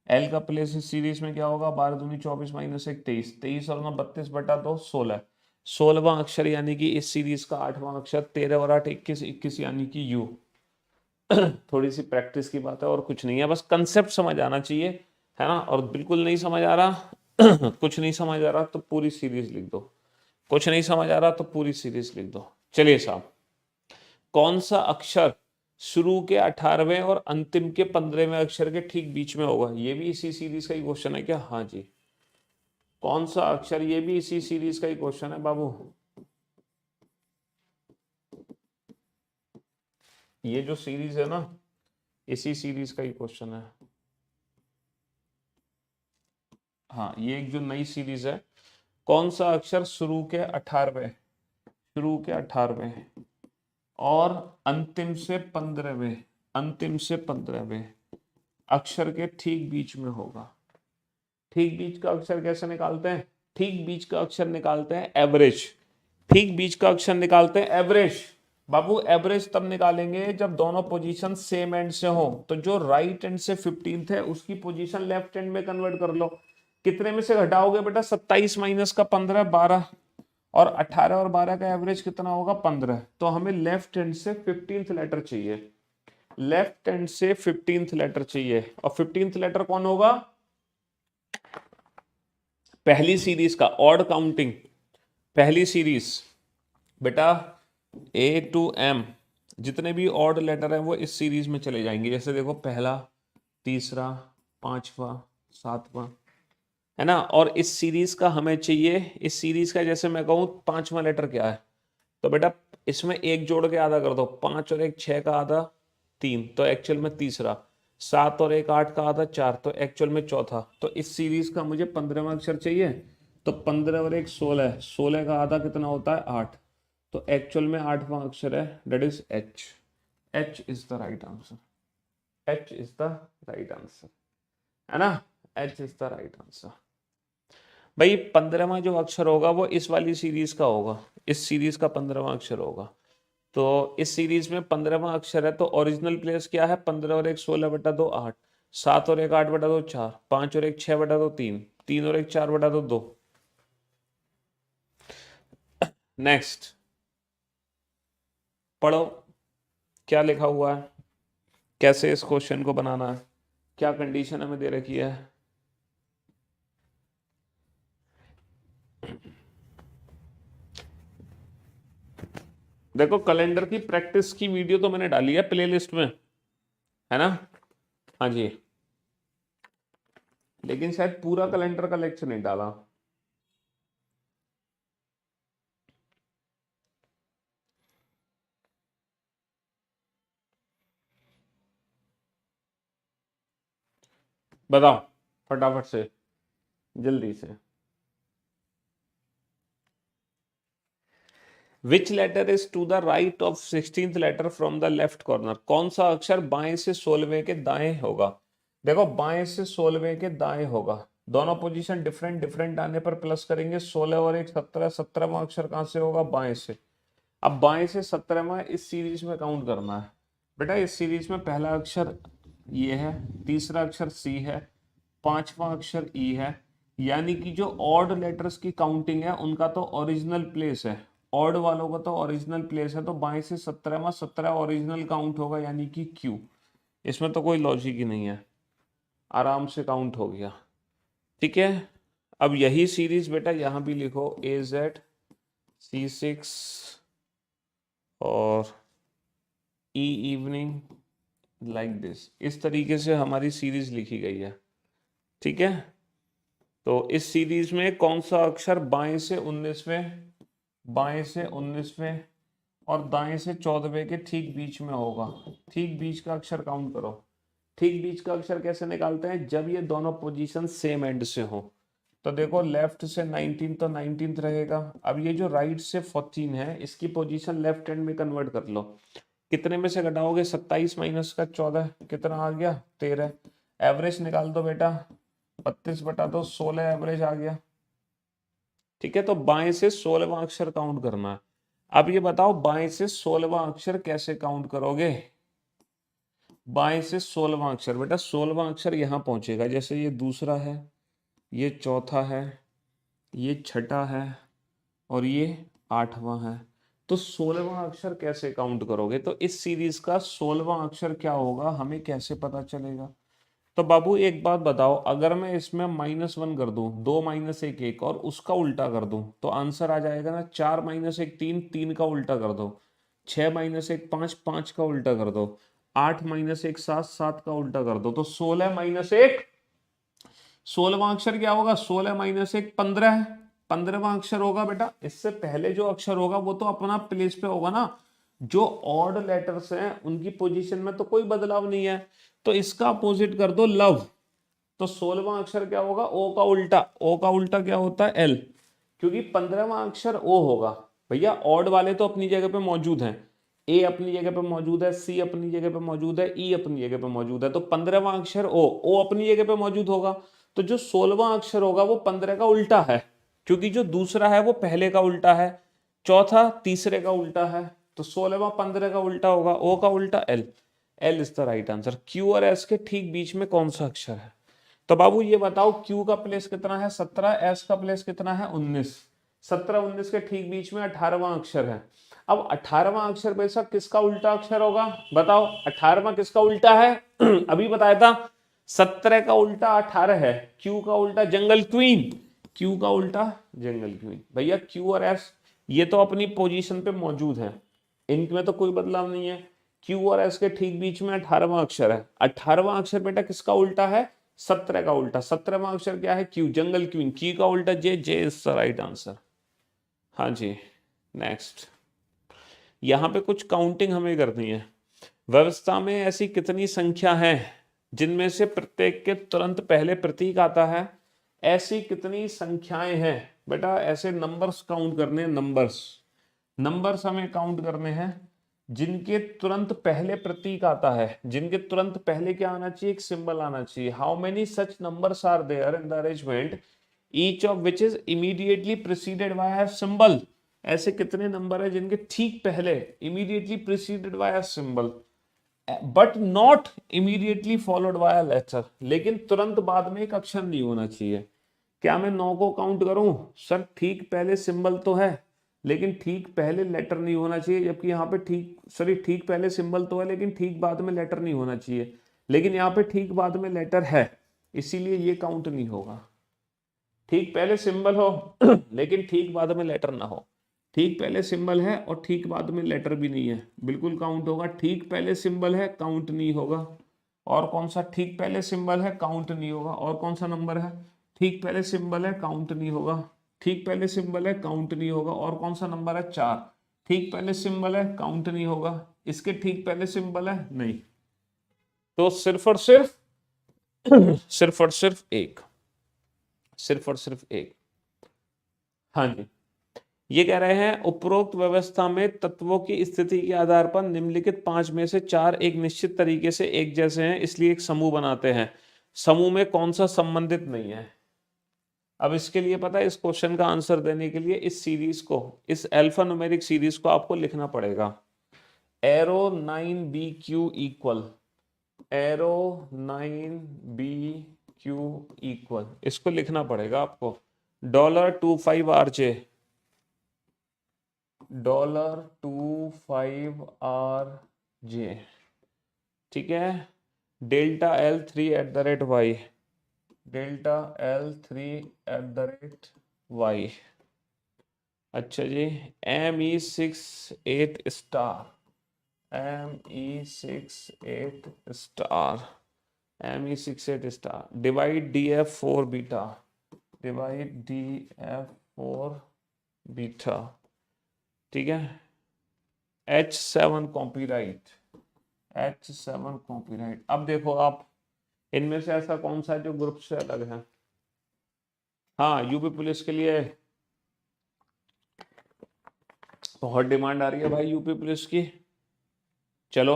A: एल का प्लेस इस सीरीज में क्या होगा? 12 दूनी 24 माइनस 1 23, 23 और 9 32 बटा 2 16, 16वां अक्षर यानी कि इस सीरीज का 8वां अक्षर, 13 और 8 21, 21 यानी कि यू। थोड़ी सी प्रैक्टिस की बात है और कुछ नहीं है, बस कंसेप्ट समझ आना चाहिए, है ना। और बिल्कुल नहीं समझ आ रहा कुछ नहीं समझ आ रहा तो पूरी सीरीज लिख दो, कुछ नहीं समझ आ रहा तो पूरी सीरीज लिख दो। चलिए साहब, कौन सा अक्षर शुरू के 18वें और अंतिम के 15वें अक्षर के ठीक बीच में होगा? ये भी इसी सीरीज का ही क्वेश्चन है क्या? हाँ जी। कौन सा अक्षर? ये भी इसी सीरीज का ही क्वेश्चन है बाबू। ये जो सीरीज है ना, इसी सीरीज का ही क्वेश्चन है। हाँ, ये एक जो नई सीरीज है, कौन सा अक्षर शुरू के 18वें, शुरू के 18वें और अंतिम से 15वें, अंतिम से 15वें अक्षर के ठीक बीच में होगा? ठीक बीच का अक्षर कैसे निकालते हैं? ठीक बीच का अक्षर निकालते हैं एवरेज। ठीक बीच का अक्षर निकालते हैं एवरेज। बाबू एवरेज तब निकालेंगे जब दोनों पोजीशन सेम एंड से हो। तो जो राइट एंड से 15th है उसकी पोजीशन लेफ्ट एंड में कन्वर्ट कर लो। कितने में से घटाओगे बेटा? 27 माइनस का 15 12, और 18 और 12 का एवरेज कितना होगा? 15। तो हमें लेफ्ट हैंड से 15th लेटर चाहिए, लेफ्ट हैंड से 15th लेटर चाहिए। और 15th लेटर कौन होगा? पहली सीरीज का ऑड काउंटिंग, पहली सीरीज बेटा ए टू एम, जितने भी ऑड लेटर हैं वो इस सीरीज में चले जाएंगे। जैसे देखो पहला, तीसरा, पांचवा, सातवां, है ना। और इस सीरीज का हमें चाहिए, इस सीरीज का जैसे मैं कहूँ 5वां लेटर क्या है, तो बेटा इसमें एक जोड़ के आधा कर दो, 5 और 1 6 का आधा 3, तो एक्चुअल में तीसरा, 7 और 1 8 का आधा 4, तो एक्चुअल में चौथा। तो इस सीरीज का मुझे 15वां अक्षर चाहिए, तो 15 और 1 16, 16 का आधा कितना होता है? 8, तो एक्चुअल में 8वां अक्षर है, that is H. H is the right answer, H is the right answer, है ना। H is the right answer. भाई 15वां जो अक्षर होगा वो इस वाली सीरीज का होगा, इस सीरीज का 15वां अक्षर होगा। तो इस सीरीज में 15वां अक्षर है, तो ओरिजिनल प्लेस क्या है? 15 और 1 16 बटा 2 8, 7 और 1 8 बटा 2 4, 5 और 1 6 बटा 2 3, 3 और 1 4 बटा 2 2। नेक्स्ट पढ़ो क्या लिखा हुआ है, कैसे इस क्वेश्चन को बनाना है, क्या कंडीशन हमें दे रखी है। देखो कैलेंडर की प्रैक्टिस की वीडियो तो मैंने डाली है प्लेलिस्ट में, है ना? हाँ जी, लेकिन शायद पूरा कैलेंडर का लेक्चर नहीं डाला। बताओ फटाफट से, जल्दी से। Which letter is to the right of 16th letter from the left corner? कौन सा अक्षर बाएं से 16वें के दाएं होगा? देखो बाएं से 16वें के दाएं होगा, दोनों पोजीशन डिफरेंट डिफरेंट आने पर प्लस करेंगे। 16 और एक 17, 17वां अक्षर कहां से होगा? बाएं से। अब बाएं से 17वां इस सीरीज में काउंट करना है बेटा। इस सीरीज में पहला अक्षर ये है, तीसरा अक्षर सी है, पांचवा अक्षर ई है, यानी कि जो ऑड लेटर्स की काउंटिंग है उनका तो ओरिजिनल प्लेस है, ऑड वालों का तो ओरिजिनल प्लेस है। तो बाएं से 17वां 17 ओरिजिनल काउंट होगा, यानी कि क्यू। इसमें तो कोई लॉजिक ही नहीं है, आराम से काउंट हो गया। ठीक है, अब यही सीरीज बेटा यहां भी लिखो, AZ C6 और ई इवनिंग लाइक दिस। इस तरीके से हमारी सीरीज लिखी गई है। ठीक है, तो इस सीरीज में कौन सा अक्षर बाएं से 19वें, बाएं से 19वें और दाएं से 14वें के ठीक बीच में होगा? ठीक बीच का अक्षर काउंट करो। ठीक बीच का अक्षर कैसे निकालते हैं? जब ये दोनों पोजीशन सेम एंड से हो। तो देखो लेफ्ट से 19 तो 19th रहेगा। अब ये जो राइट से 14 है इसकी पोजीशन लेफ्ट हैंड में कन्वर्ट कर लो। कितने में से घटाओगे? 27 माइनस का 14, कितना आ गया? 13। एवरेज निकाल दो बेटा, 32/2 16 एवरेज आ गया। ठीक है, तो बाएं से 16वां अक्षर काउंट करना है। अब ये बताओ बाएं से 16वां अक्षर कैसे काउंट करोगे? बाएं से 16वां अक्षर बेटा, 16वां अक्षर यहां पहुंचेगा। जैसे ये दूसरा है, ये चौथा है, ये छठा है और ये 8वां है। तो 16वां अक्षर कैसे काउंट करोगे? तो इस सीरीज का 16वां अक्षर क्या होगा हमें कैसे पता चलेगा? तो बाबू एक बात बताओ, अगर मैं इसमें -1 कर दूं, 2 माइनस 1 1 और उसका उल्टा कर दूं तो आंसर आ जाएगा ना। 4 माइनस 1 3, 3 का उल्टा कर दो। 6 माइनस 1 5, 5 का उल्टा कर दो। 8 माइनस 1 7, 7 का उल्टा कर दो। तो 16 माइनस 1, 16वां अक्षर क्या होगा? 16 माइनस 1 15 है, 15वां अक्षर होगा बेटा। इससे पहले जो अक्षर होगा वो तो अपना प्लेस पे होगा ना। जो ऑड लेटर्स हैं उनकी पोजीशन में तो कोई बदलाव नहीं है। तो इसका अपोजिट कर दो लव। तो 16वां अक्षर क्या होगा? ओ का उल्टा। ओ का उल्टा क्या होता है? एल। क्योंकि 15वां अक्षर ओ होगा। भैया ऑड वाले तो अपनी जगह पे मौजूद हैं, ए अपनी जगह पे मौजूद है, सी अपनी जगह पे मौजूद है, ई अपनी जगह पे मौजूद है। तो 15वां अक्षर ओ अपनी जगह पे मौजूद होगा। तो जो 16वां अक्षर होगा वो 15 का उल्टा है, क्योंकि जो दूसरा है वो पहले का उल्टा है, चौथा तीसरे का उल्टा है। तो 16वां 15 का उल्टा होगा, ओ का उल्टा L. L is the right answer. Q और एस के ठीक बीच में कौन सा अक्षर है? तो बाबू ये बताओ, क्यू का प्लेस कितना है? 17। एस का प्लेस कितना है? 19। 17 19 के ठीक बीच में 18वां अक्षर है। अब 18वां अक्षर बेशक किसका उल्टा अक्षर होगा? बताओ 18वां किसका उल्टा है? अभी बताया था, 17 का उल्टा 18 है। क्यू का उल्टा जंगल क्वीन। क्यू का उल्टा जंगल क्वीन। भैया क्यू और एस ये तो अपनी पोजीशन पे मौजूद है, इनमें तो कोई बदलाव नहीं है। क्यू और एस के ठीक बीच में 18वां अक्षर है। 18वां अक्षर बेटा किसका उल्टा है? 17 का उल्टा। 17वां अक्षर क्या है? क्यू, जंगल क्वीन। क्यू का उल्टा जे, जे इज द राइट आंसर। हाँ जी, नेक्स्ट। यहाँ पे कुछ काउंटिंग हमें करनी है। व्यवस्था में ऐसी कितनी संख्या है जिनमें से प्रत्येक के तुरंत पहले प्रतीक आता है? ऐसी कितनी संख्याएं हैं बेटा? ऐसे नंबर्स काउंट करने हैं, नंबर्स। नंबर्स हमें काउंट करने हैं जिनके तुरंत पहले प्रतीक आता है। जिनके तुरंत पहले क्या आना चाहिए? एक सिंबल आना चाहिए। How many such numbers are there in the arrangement each of which is immediately preceded by a symbol? ऐसे कितने नंबर है जिनके ठीक पहले immediately preceded by a symbol but not immediately followed by a letter? लेकिन तुरंत बाद में एक अक्षर नहीं होना चाहिए। क्या मैं 9 को काउंट करूं? सर ठीक पहले सिंबल तो है लेकिन ठीक पहले लेटर नहीं होना चाहिए, जबकि यहाँ पे ठीक पहले सिंबल तो है लेकिन ठीक बाद में लेटर नहीं होना चाहिए। लेकिन यहाँ पे ठीक बाद में लेटर है, इसीलिए ये काउंट नहीं होगा। ठीक पहले सिंबल हो लेकिन ठीक बाद में लेटर ना हो, ठीक पहले सिंबल है और ठीक बाद में लेटर भी नहीं है, बिल्कुल काउंट होगा। ठीक पहले सिंबल है, काउंट नहीं होगा। और कौन सा ठीक पहले सिंबल है, काउंट नहीं होगा। और कौन सा नंबर है, ठीक पहले सिंबल है, काउंट नहीं होगा। ठीक पहले सिंबल है, काउंट नहीं होगा। और कौन सा नंबर है, 4। ठीक पहले सिंबल है, काउंट नहीं होगा। इसके ठीक पहले सिंबल है, नहीं। तो सिर्फ और सिर्फ सिर्फ और सिर्फ एक, सिर्फ और सिर्फ एक। हाँ जी, ये कह रहे हैं उपरोक्त व्यवस्था में तत्वों की स्थिति के आधार पर निम्नलिखित 5 में से 4 एक निश्चित तरीके से एक जैसे हैं, इसलिए एक समूह बनाते हैं। समूह में कौन सा संबंधित नहीं है। अब इसके लिए पता है, इस क्वेश्चन का आंसर देने के लिए इस सीरीज को, इस अल्फा न्यूमेरिक सीरीज को आपको लिखना पड़ेगा। Arrow 9BQ equal, arrow 9BQ equal, इसको लिखना पड़ेगा आपको। $25RJ, $25RJ, ठीक है। Delta L3 at the rate Y, delta L3 at the rate Y. अच्छा जी, ME68 star, ME68 star, ME68 star divide DF4 beta, divide DF4 beta, ठीक है। H7 copyright, H7 copyright. अब देखो आप, इनमें से ऐसा कौन सा है जो ग्रुप से अलग है। हाँ, यूपी पुलिस के लिए बहुत डिमांड आ रही है भाई यूपी पुलिस की। चलो,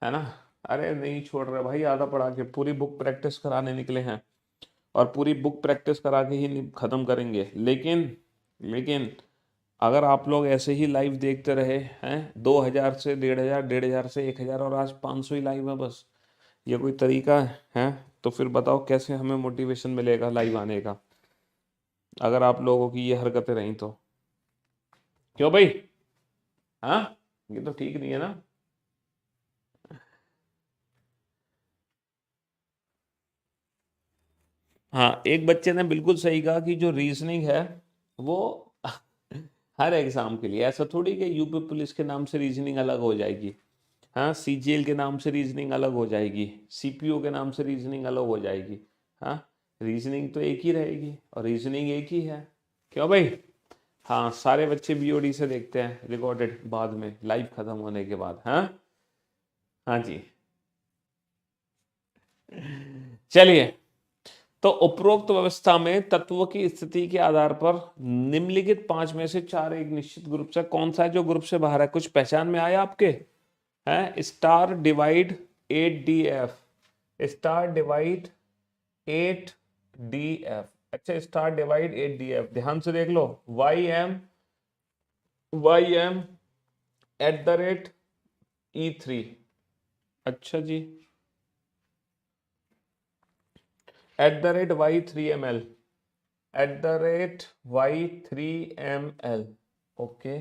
A: है ना। अरे नहीं छोड़ रहे भाई, आधा पढ़ा के पूरी बुक प्रैक्टिस कराने निकले हैं, और पूरी बुक प्रैक्टिस करा के ही खत्म करेंगे। लेकिन अगर आप लोग ऐसे ही लाइव देखते रहे हैं, 2000 से 1500, 1500 से 1000, और आज 500 ही लाइव है बस, ये कोई तरीका है? तो फिर बताओ कैसे हमें मोटिवेशन मिलेगा लाइव आने का, अगर आप लोगों की ये हरकतें रही तो। क्यों भाई? हाँ, ये तो ठीक नहीं है ना। हाँ, एक बच्चे ने बिल्कुल सही कहा कि जो रीजनिंग है वो हर एग्जाम के लिए, ऐसा थोड़ी कि यूपी पुलिस के नाम से रीजनिंग अलग हो जाएगी। हाँ, CGL के नाम से रीजनिंग अलग हो जाएगी, CPO के नाम से रीजनिंग अलग हो जाएगी। हाँ, रीजनिंग तो एक ही रहेगी, और रीजनिंग एक ही है। क्यों भाई? हाँ, सारे बच्चे BOD से देखते हैं रिकॉर्डेड बाद में, लाइव खत्म होने के बाद। हाँ हाँ जी, चलिए। तो उपरोक्त व्यवस्था में तत्वों की स्थिति के आधार पर निम्नलिखित 5 में से 4 एक निश्चित ग्रुप से, कौन सा है जो ग्रुप से बाहर है? कुछ पहचान में आया आपके? है star divide 8DF, star divide 8DF। अच्छा, स्टार डिवाइड 8DF, ध्यान से देख लो। YM at the rate E3। अच्छा जी, at the rate Y3ML, at the rate Y3ML। Okay,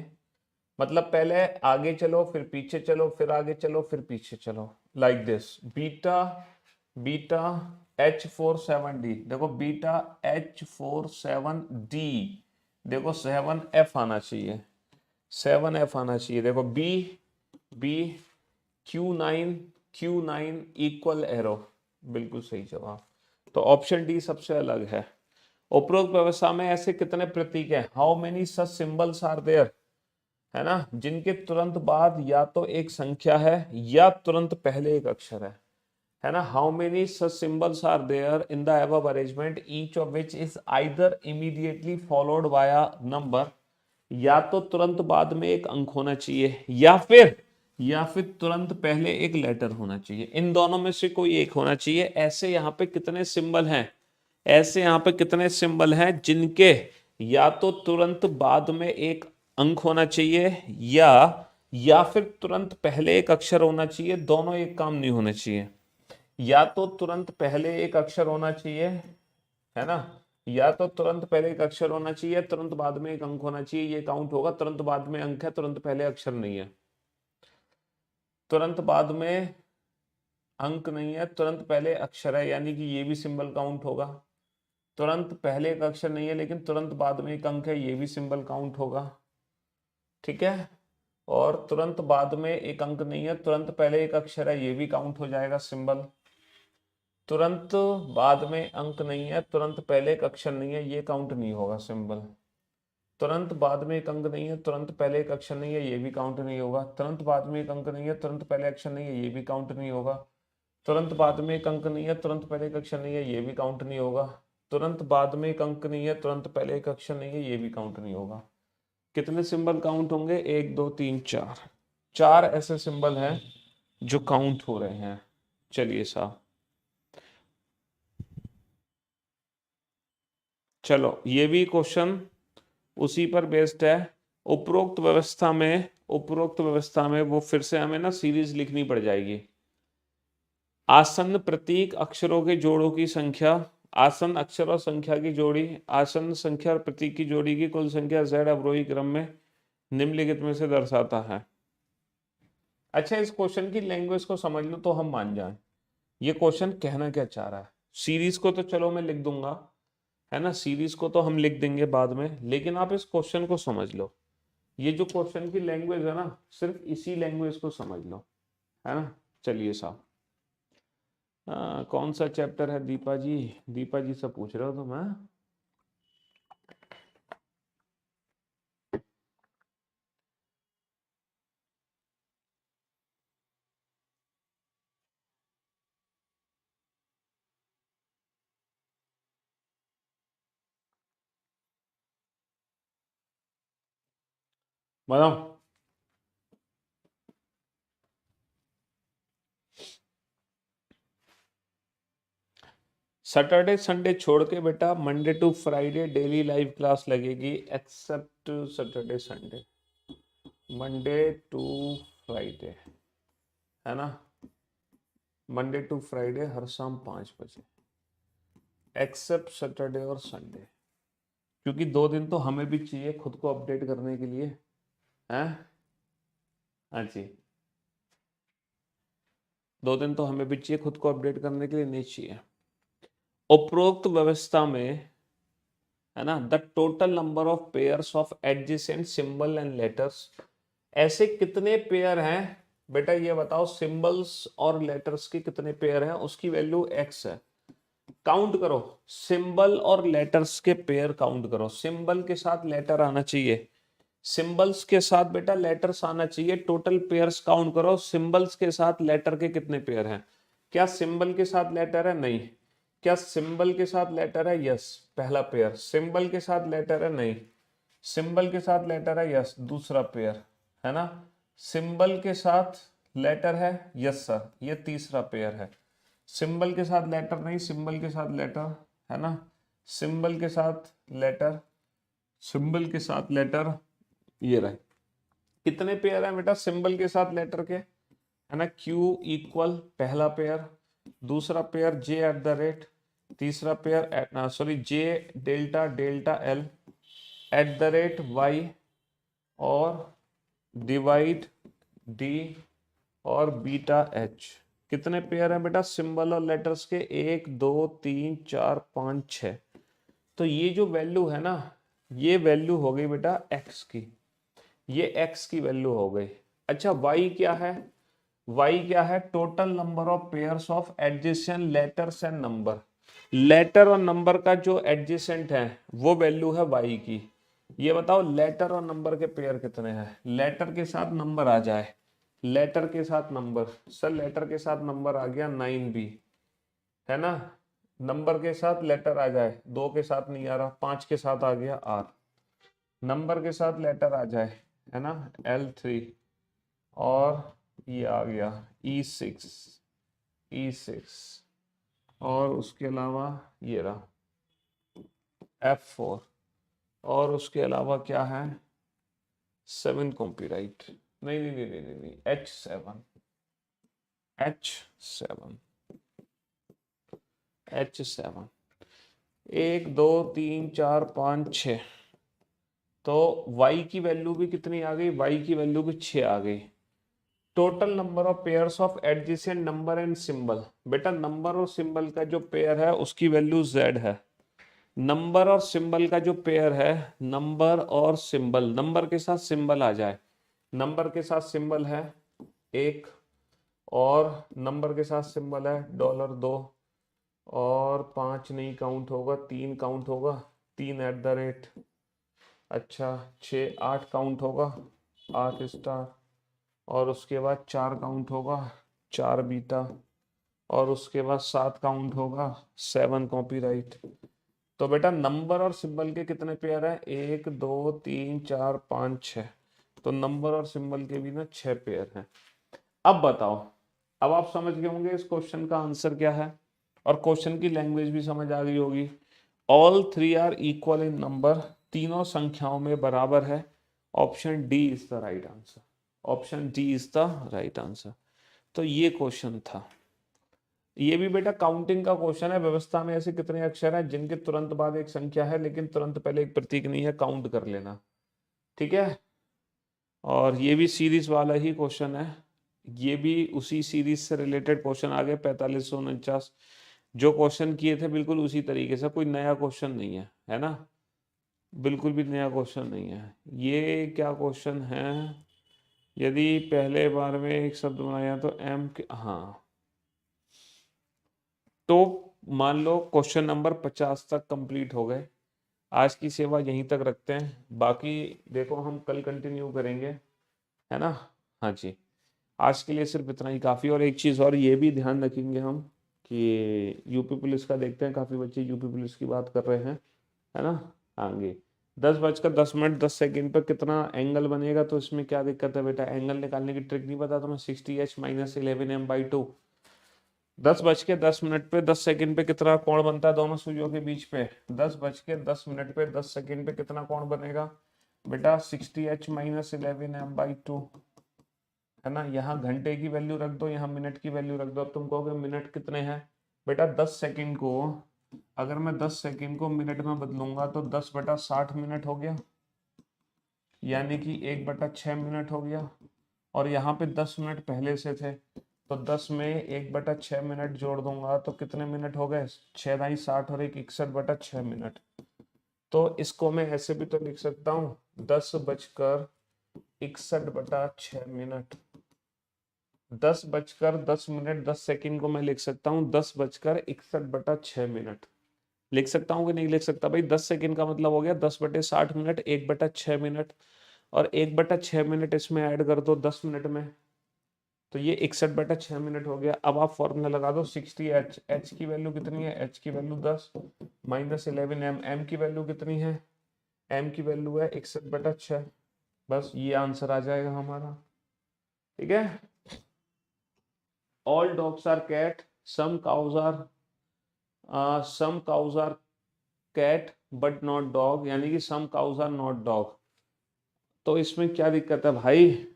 A: मतलब पहले आगे चलो, फिर पीछे चलो, फिर आगे चलो, फिर पीछे चलो, like this. Beta beta H47D, देखो बीटा H47D, देखो 7F आना चाहिए, 7F आना चाहिए। देखो बी Q9 इक्वल एरो, बिल्कुल सही जवाब। तो ऑप्शन डी सबसे अलग है। उपरोक्त व्यवस्था में ऐसे कितने प्रतीक हैं? How many such symbols are there, है ना, जिनके तुरंत बाद या तो एक संख्या है या तुरंत पहले एक अक्षर है ना। How many such symbols are there in the above arrangement, each of which is either immediately followed by a number, या तो तुरंत बाद में एक अंक होना चाहिए, या फिर तुरंत पहले एक लेटर होना चाहिए। इन दोनों में से कोई एक होना चाहिए। ऐसे यहाँ पे कितने सिंबल हैं? ऐसे यहाँ पे कितने सिंबल हैं जिनके या तो तुरंत बाद में एक अंक होना चाहिए, या फिर तुरंत पहले एक अक्षर होना चाहिए। दोनों एक काम नहीं होने चाहिए। या तो तुरंत पहले एक अक्षर होना चाहिए, है ना, या तो तुरंत पहले एक अक्षर होना चाहिए, तुरंत बाद में एक अंक होना चाहिए, ये काउंट होगा। तुरंत बाद में अंक है, तुरंत पहले अक्षर नहीं है। तुरंत बाद में अंक नहीं है, तुरंत पहले अक्षर है, यानी कि ये भी सिंबल काउंट होगा। तुरंत पहले एक अक्षर नहीं है लेकिन तुरंत बाद में एक अंक है, ये भी सिंबल काउंट होगा। ठीक है, और तुरंत बाद में एक अंक नहीं है, तुरंत पहले एक अक्षर है, ये भी काउंट हो जाएगा सिंबल। तुरंत बाद में अंक नहीं है, तुरंत पहले एक अक्षर नहीं है, ये काउंट नहीं होगा सिंबल। तुरंत बाद में एक अंक नहीं है, तुरंत पहले एक अक्षर नहीं है, ये भी काउंट नहीं होगा। तुरंत बाद में एक अंक नहीं है, तुरंत पहले अक्षर नहीं है, ये भी काउंट नहीं होगा। तुरंत बाद में एक अंक नहीं है, तुरंत पहले एक अक्षर नहीं है, ये भी काउंट नहीं होगा। तुरंत बाद में एक अंक नहीं है, तुरंत पहले एक अक्षर नहीं है, ये भी काउंट नहीं होगा। कितने सिंबल काउंट होंगे? 1 2 3 4। 4 ऐसे सिंबल हैं जो काउंट हो रहे हैं। चलिए साहब, चलो ये भी क्वेश्चन उसी पर बेस्ड है। उपरोक्त व्यवस्था में वो फिर से हमें ना सीरीज लिखनी पड़ जाएगी। आसन्न प्रतीक अक्षरों के जोड़ों की संख्या, आसन्न अक्षर और संख्या की जोड़ी, आसन्न संख्या और प्रतीक की जोड़ी की कुल संख्या z अवरोही क्रम में निम्नलिखित में से दर्शाता है। अच्छा, इस क्वेश्चन की लैंग्वेज को समझ लो तो हम मान जाएं ये क्वेश्चन कहना क्या चाह रहा है। सीरीज को तो चलो मैं लिख दूंगा, है ना, सीरीज को तो हम लिख देंगे बाद में, लेकिन आप इस क्वेश्चन को समझ लो। ये जो क्वेश्चन की लैंग्वेज है ना, सिर्फ इसी लैंग्वेज को समझ लो, है ना। चलिए साहब, कौन सा चैप्टर है दीपा जी? दीपा जी से पूछ रहे हो तुम? बताओ। सैटरडे संडे छोड़ के बेटा Monday to Friday daily live class लगेगी, except Saturday Sunday. Monday to Friday, है ना, मंडे टू फ्राइडे हर शाम 5 बजे, एक्सेप्ट सैटरडे और संडे, क्योंकि 2 दिन तो हमें भी चाहिए खुद को अपडेट करने के लिए, हैं? हाँ जी, 2 दिन तो हमें भी चाहिए खुद को अपडेट करने के लिए, नहीं चाहिए। उपरोक्त व्यवस्था में, है ना, the total number of pairs of adjacent symbol and letters, ऐसे कितने पेयर हैं बेटा, ये बताओ, सिंबल्स और लेटर्स के कितने पेयर हैं, उसकी वैल्यू x है। काउंट करो, सिंबल और लेटर्स के पेयर काउंट करो। सिंबल के साथ लेटर आना चाहिए, सिंबल्स के साथ बेटा लेटर्स आना चाहिए। टोटल पेयर्स काउंट करो, सिंबल्स के साथ लेटर के कितने पेयर हैं। क्या सिंबल के साथ लेटर है? नहीं। क्या सिंबल के साथ लेटर है? यस, पहला पेयर। सिंबल के साथ लेटर है? नहीं। सिंबल के साथ लेटर है? यस, दूसरा पेयर, है ना। सिंबल के साथ लेटर है? यस सर, ये तीसरा पेयर है। सिंबल के साथ लेटर नहीं, सिंबल के साथ लेटर, है ना। सिंबल के साथ लेटर, सिंबल के साथ लेटर, ये रहे। कितने पेयर है बेटा सिंबल के साथ लेटर के, है ना। Q इक्वल पहला पेयर, दूसरा pair J at the rate, तीसरा pair sorry J delta delta L at the rate Y और डिवाइड D और बीटा H। कितने पेयर है बेटा सिंबल और लेटर्स के? 1 2 3 4 5 6। तो ये जो वैल्यू है ना, ये वैल्यू हो गई बेटा x की, ये x की वैल्यू हो गई। अच्छा, y क्या है? y क्या है? Total number of pairs of adjacent letters and number. Letter और नंबर का जो एडजेसेंट है वो वैल्यू है y की। ये बताओ लेटर और नंबर के पेयर कितने हैं? लेटर के साथ नंबर आ जाए, लेटर के साथ नंबर, सर लेटर के साथ नंबर आ गया 9b, है ना। नंबर के साथ लेटर आ जाए, 2 के साथ नहीं आ रहा, 5 के साथ आ गया r। नंबर के साथ लेटर आ जाए, है ना, L3, और ये आ गया E6, E6, और उसके अलावा ये रहा F4, और उसके अलावा क्या है? 7 कॉपीराइट, नहीं नहीं नहीं नहीं नहीं, H7, H7, H7, 1 2 3 4 5 6। तो y की वैल्यू भी कितनी आ गई? y की वैल्यू भी 6 आ गई। Total number of pairs of adjacent number and symbol, बेटा नंबर और सिंबल का जो पेयर है उसकी वैल्यू z है। नंबर और सिंबल का जो पेयर है, नंबर और सिंबल, नंबर के साथ सिंबल आ जाए, नंबर के साथ सिंबल है 1 और नंबर के साथ सिंबल है $2 और 5 नहीं काउंट होगा, 3 काउंट होगा, 3 @ अच्छा 6 8 काउंट होगा, 8 स्टार, और उसके बाद 4 काउंट होगा, 4 बीटा, और उसके बाद 7 काउंट होगा, 7 कॉपीराइट। तो बेटा नंबर और सिंबल के कितने पेयर है? 1 2 3 4 5 6। तो नंबर और सिंबल के भी ना 6 पेयर हैं। अब बताओ, अब आप समझ गए होंगे इस क्वेश्चन का आंसर क्या है, और क्वेश्चन की लैंग्वेज भी समझ आ गई होगी। All 3 are equal in number, तीनों संख्याओं में बराबर है। Option D is the right answer, option D is the right answer. तो ये क्वेश्चन था। ये भी बेटा काउंटिंग का क्वेश्चन है। व्यवस्था में ऐसे कितने अक्षर हैं जिनके तुरंत बाद एक संख्या है लेकिन तुरंत पहले एक प्रतीक नहीं है, काउंट कर लेना, ठीक है। और ये भी सीरीज वाला ही क्वेश्चन है, ये भी उसी सीरीज से रिलेटेड क्वेश्चन आ गए 4549। जो क्वेश्चन किए थे बिल्कुल उसी तरीके से, कोई नया क्वेश्चन नहीं है ना, बिल्कुल भी नया क्वेश्चन नहीं है। ये क्या क्वेश्चन है, यदि पहले बार में एक शब्द बनाया तो एम के, हाँ, तो मान लो क्वेश्चन नंबर 50 तक कंप्लीट हो गए। आज की सेवा यहीं तक रखते हैं, बाकी देखो हम कल कंटिन्यू करेंगे, है ना। हाँ जी, आज के लिए सिर्फ इतना ही काफ़ी। और एक चीज़ और ये भी ध्यान रखेंगे हम कि यूपी पुलिस का देखते हैं, काफ़ी बच्चे यूपी पुलिस की बात कर रहे हैं, है ना। आगे 10:10 पर कितना एंगल बनेगा, तो इसमें क्या दिक्कत है बेटा, एंगल निकालने की ट्रिक नहीं पता तुम्हें, 60h - 11m/2। 10:10 पे 10 सेकंड पे कितना कोण बनता है दोनों सुइयों के बीच पे? 10:10 पे 10 सेकंड पे कितना कोण बनेगा बेटा? 60h - 11m/2, है ना। यहाँ घंटे की वैल्यू रख दो, यहाँ मिनट की वैल्यू रख दो। अब तुम कहोगे मिनट कितने हैं बेटा? 10 सेकंड को अगर मैं 10 सेकंड को मिनट में बदलूंगा तो 10/60 मिनट हो गया, यानी कि 1/6 मिनट हो गया। और यहाँ पे 10 मिनट पहले से थे, तो 10 में 1/6 मिनट जोड़ दूंगा तो कितने मिनट हो गए? 6 × 60 और 1 61/6 मिनट। तो इसको मैं ऐसे भी तो लिख सकता हूँ 10:61/6 मिनट। 10:10 10 सेकंड को मैं लिख सकता हूँ 10:61/6 मिनट। लिख सकता हूँ कि नहीं लिख सकता भाई? 10 सेकंड का मतलब हो गया 10/60 मिनट, 1/6 मिनट, और 1/6 मिनट इसमें ऐड कर दो 10 मिनट में, तो ये 61/6 मिनट हो गया। अब आप फॉर्मूला लगा दो 60h, h की वैल्यू कितनी है? h की वैल्यू 10 -11m, m की वैल्यू कितनी है? m की वैल्यू है 61/6। बस ये आंसर आ जाएगा हमारा, ठीक है। All dogs are cat, some cows are cat but not dog, यानी कि some cows are not dog. तो इसमें क्या दिक्कत है भाई,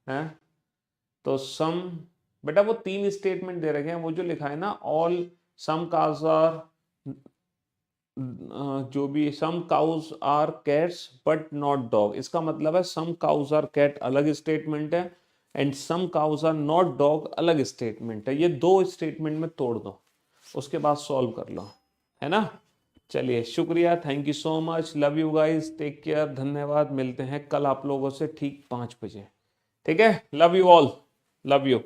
A: है? तो सम, बेटा वो 3 स्टेटमेंट दे रखे हैं, वो जो लिखा है ना ऑल सम काउज आर, जो भी some cows are cats but not dog, इसका मतलब है सम काउज आर कैट अलग स्टेटमेंट है and some cows are not dog अलग स्टेटमेंट है। ये 2 स्टेटमेंट में तोड़ दो, उसके बाद सॉल्व कर लो, है ना। चलिए शुक्रिया, thank you so much, love you guys, take care, धन्यवाद। मिलते हैं कल आप लोगों से ठीक 5 बजे, ठीक है। Love you all, love you.